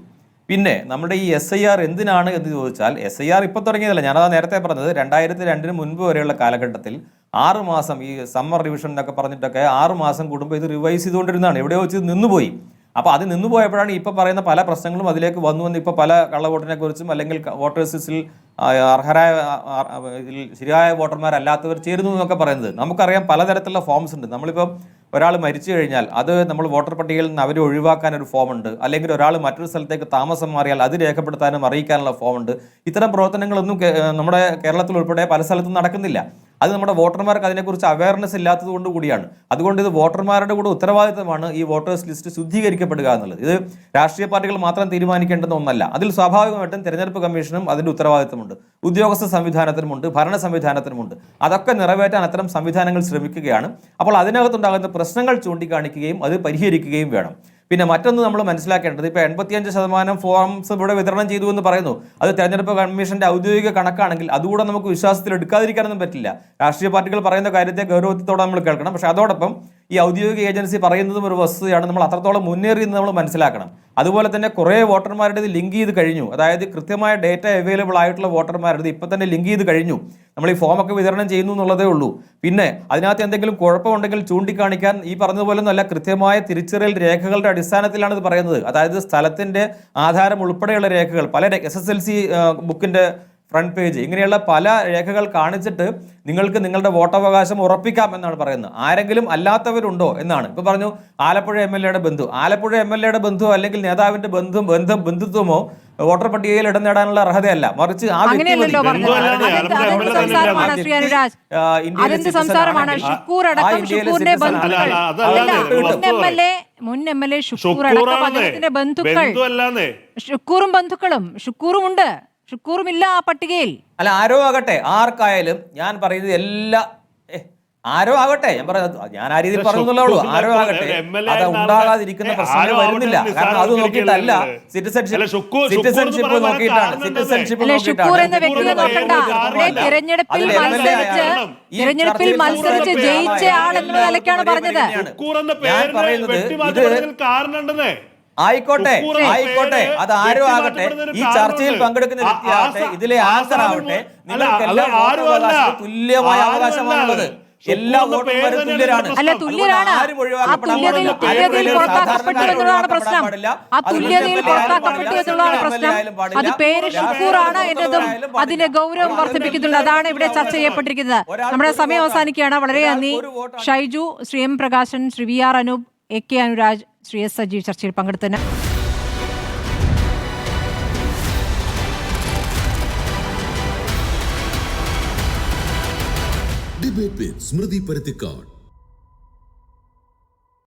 പിന്നെ നമ്മുടെ ഈ SIR എന്തിനാണ് എന്ന് ചോദിച്ചാൽ, SIR ഇപ്പോൾ തുടങ്ങിയതല്ല. ഞാനത് നേരത്തെ പറഞ്ഞത് 2002 മുൻപ് വരെയുള്ള കാലഘട്ടത്തിൽ 6 മാസം ഈ സമ്മർ റിവിഷൻ എന്നൊക്കെ പറഞ്ഞിട്ടൊക്കെ 6 മാസം കൂടുമ്പോൾ ഇത് റിവൈസ് ചെയ്തുകൊണ്ടിരുന്നതാണ്. എവിടെയോ വെച്ച് നിന്നുപോയി. അപ്പോൾ അത് നിന്നുപോയപ്പോഴാണ് ഇപ്പോൾ പറയുന്ന പല പ്രശ്നങ്ങളും അതിലേക്ക് വന്നു ഇപ്പോൾ പല കള്ളവോട്ടിനെ കുറിച്ചും അല്ലെങ്കിൽ വോട്ടേഴ്സ് ലിസ്റ്റിൽ അർഹരായ ഇതിൽ ശരിയായ വോട്ടർമാരല്ലാത്തവർ ചേരുന്നു എന്നൊക്കെ പറയുന്നത്. നമുക്കറിയാം പലതരത്തിലുള്ള ഫോംസ് ഉണ്ട്. നമ്മളിപ്പോൾ ഒരാൾ മരിച്ചു കഴിഞ്ഞാൽ അത് നമ്മൾ വോട്ടർ പട്ടികയിൽ നിന്ന് അവരെ ഒഴിവാക്കാൻ ഒരു ഫോമുണ്ട്, അല്ലെങ്കിൽ ഒരാൾ മറ്റൊരു സ്ഥലത്തേക്ക് താമസം മാറിയാൽ അത് രേഖപ്പെടുത്താനും അറിയിക്കാനുള്ള ഫോമുണ്ട്. ഇത്തരം പ്രവർത്തനങ്ങളൊന്നും നമ്മുടെ കേരളത്തിൽ ഉൾപ്പെടെ പല സ്ഥലത്തും നടക്കുന്നില്ല. അത് നമ്മുടെ വോട്ടർമാർക്ക് അതിനെക്കുറിച്ച് അവയർനെസ് ഇല്ലാത്തത് കൊണ്ട് കൂടിയാണ്. അതുകൊണ്ട് ഇത് വോട്ടർമാരുടെ കൂടെ ഉത്തരവാദിത്തമാണ് ഈ വോട്ടേഴ്സ് ലിസ്റ്റ് ശുദ്ധീകരിക്കപ്പെടുക എന്നുള്ളത്. ഇത് രാഷ്ട്രീയ പാർട്ടികൾ മാത്രം തീരുമാനിക്കേണ്ടുന്ന ഒന്നല്ല. അതിൽ സ്വാഭാവികമായിട്ടും തെരഞ്ഞെടുപ്പ് കമ്മീഷനും അതിൻ്റെ ഉത്തരവാദിത്തമുണ്ട്, ഉദ്യോഗസ്ഥ സംവിധാനത്തിനുമുണ്ട്, ഭരണ സംവിധാനത്തിനുമുണ്ട്. അതൊക്കെ നിറവേറ്റാൻ അത്തരം സംവിധാനങ്ങൾ ശ്രമിക്കുകയാണ്. അപ്പോൾ അതിനകത്തുണ്ടാകുന്ന പ്രശ്നങ്ങൾ ചൂണ്ടിക്കാണിക്കുകയും അത് പരിഹരിക്കുകയും വേണം. പിന്നെ മറ്റൊന്ന് നമ്മൾ മനസ്സിലാക്കേണ്ടത്, ഇപ്പോൾ 85% ഫോംസ് ഇവിടെ വിതരണം ചെയ്തു എന്ന് പറയുന്നു. അത് തെരഞ്ഞെടുപ്പ് കമ്മീഷന്റെ ഔദ്യോഗിക കണക്കാണെങ്കിൽ അതുകൂടെ നമുക്ക് വിശ്വാസത്തിൽ എടുക്കാതിരിക്കാനൊന്നും പറ്റില്ല. രാഷ്ട്രീയ പാർട്ടികൾ പറയുന്ന കാര്യത്തെ ഗൗരവത്തോടെ നമ്മൾ കേൾക്കണം. പക്ഷേ അതോടൊപ്പം ഈ ഔദ്യോഗിക ഏജൻസി പറയുന്നതും ഒരു വസ്തുതയാണ്. നമ്മൾ അത്രത്തോളം മുന്നേറിയെന്ന് നമ്മൾ മനസ്സിലാക്കണം. അതുപോലെ തന്നെ കുറേ വോട്ടർമാരുടെ ഇത് ലിങ്ക് ചെയ്ത് കഴിഞ്ഞു. അതായത് കൃത്യമായ ഡേറ്റ അവൈലബിൾ ആയിട്ടുള്ള വോട്ടർമാരുടെ ഇപ്പം തന്നെ ലിങ്ക് ചെയ്ത് കഴിഞ്ഞു. നമ്മൾ ഈ ഫോമൊക്കെ വിതരണം ചെയ്യുന്നു എന്നുള്ളതേ ഉള്ളൂ. പിന്നെ അതിനകത്ത് എന്തെങ്കിലും കുഴപ്പമുണ്ടെങ്കിൽ ചൂണ്ടിക്കാണിക്കാൻ ഈ പറഞ്ഞതുപോലെ നല്ല കൃത്യമായ തിരിച്ചറിയൽ രേഖകളുടെ അടിസ്ഥാനത്തിലാണ് ഇത് പറയുന്നത്. അതായത് സ്ഥലത്തിൻ്റെ ആധാരം ഉൾപ്പെടെയുള്ള രേഖകൾ, പല SSLC ബുക്കിൻ്റെ ഫ്രണ്ട് പേജ്, ഇങ്ങനെയുള്ള പല രേഖകൾ കാണിച്ചിട്ട് നിങ്ങൾക്ക് നിങ്ങളുടെ വോട്ടവകാശം ഉറപ്പിക്കാം എന്നാണ് പറയുന്നത്. ആരെങ്കിലും അല്ലാത്തവരുണ്ടോ എന്നാണ്. ഇപ്പോൾ പറഞ്ഞു ആലപ്പുഴ MLA ബന്ധു. ആലപ്പുഴ MLA ബന്ധു അല്ലെങ്കിൽ നേതാവിന്റെ ബന്ധുത്വമോ വോട്ടർ പട്ടികയിൽ ഇടം നേടാനുള്ള അർഹതയല്ല, മറിച്ച് ആ മുൻ MLA ഷുക്കൂർ അടക്കം അദ്ദേഹത്തിന്റെ ബന്ധുക്കളും ഉണ്ട്, ഷുക്കൂറുമില്ല ആ പട്ടികയിൽ. അല്ല, ആരോ ആകട്ടെ, ആർക്കായാലും ഞാൻ പറയുന്നത് എല്ലാ ആരോ ആകട്ടെ, ഞാൻ ആ രീതിയിൽ പറഞ്ഞുള്ളൂ. ആരോ ആകട്ടെ, അത് ഉണ്ടാകാതിരിക്കുന്ന പ്രശ്നങ്ങൾ വരുന്നില്ല. കാരണം അത് നോക്കിയിട്ടല്ല, സിറ്റിസൺഷിപ്പ് നോക്കിയിട്ടാണ്. തിരഞ്ഞെടുപ്പിൽ മത്സരിച്ച് ജയിച്ച ആൾ എന്ന നിലയ്ക്കാണ് പറഞ്ഞത്. ഞാൻ പറയുന്നത് ആയിക്കോട്ടെ, അത് ആരോ ആകട്ടെ, ഈ ചർച്ചയിൽ പങ്കെടുക്കുന്ന വ്യക്തിയാകട്ടെ, ഇതിലെ ആൻസർ ആവട്ടെ, നിങ്ങൾക്കെല്ലാം തുല്യമായ അവകാശമാണുള്ളത്. എല്ലാ വോട്ടർമാരും തുല്യരാണ്. അല്ല, തുല്യരാണ്. ആ തുല്യതയിൽ പുറത്താക്കപ്പെട്ടു എന്നുള്ളതാണ് പ്രശ്നം. ആ തുല്യതയിൽ പുറത്താക്കപ്പെട്ടു എന്നുള്ളതാണ് പ്രശ്നം. അത് പേര് ഷുക്കൂറാണ് എന്നതും അതിന്റെ ഗൗരവം വർദ്ധിപ്പിക്കുന്നുണ്ട്. അതാണ് ഇവിടെ ചർച്ച ചെയ്യപ്പെട്ടിരിക്കുന്നത്. നമ്മുടെ സമയം അവസാനിക്കുകയാണ്. വളരെ നന്ദി Shaiju, Shri M Prakashan, Shri VR Anoop, AK Anuraj, Shri S Sajeev ചർച്ചയിൽ പങ്കെടുത്തതിന്. ഡിബേറ്റ് വിത്ത് സ്മൃതി പരുത്തിക്കാട്.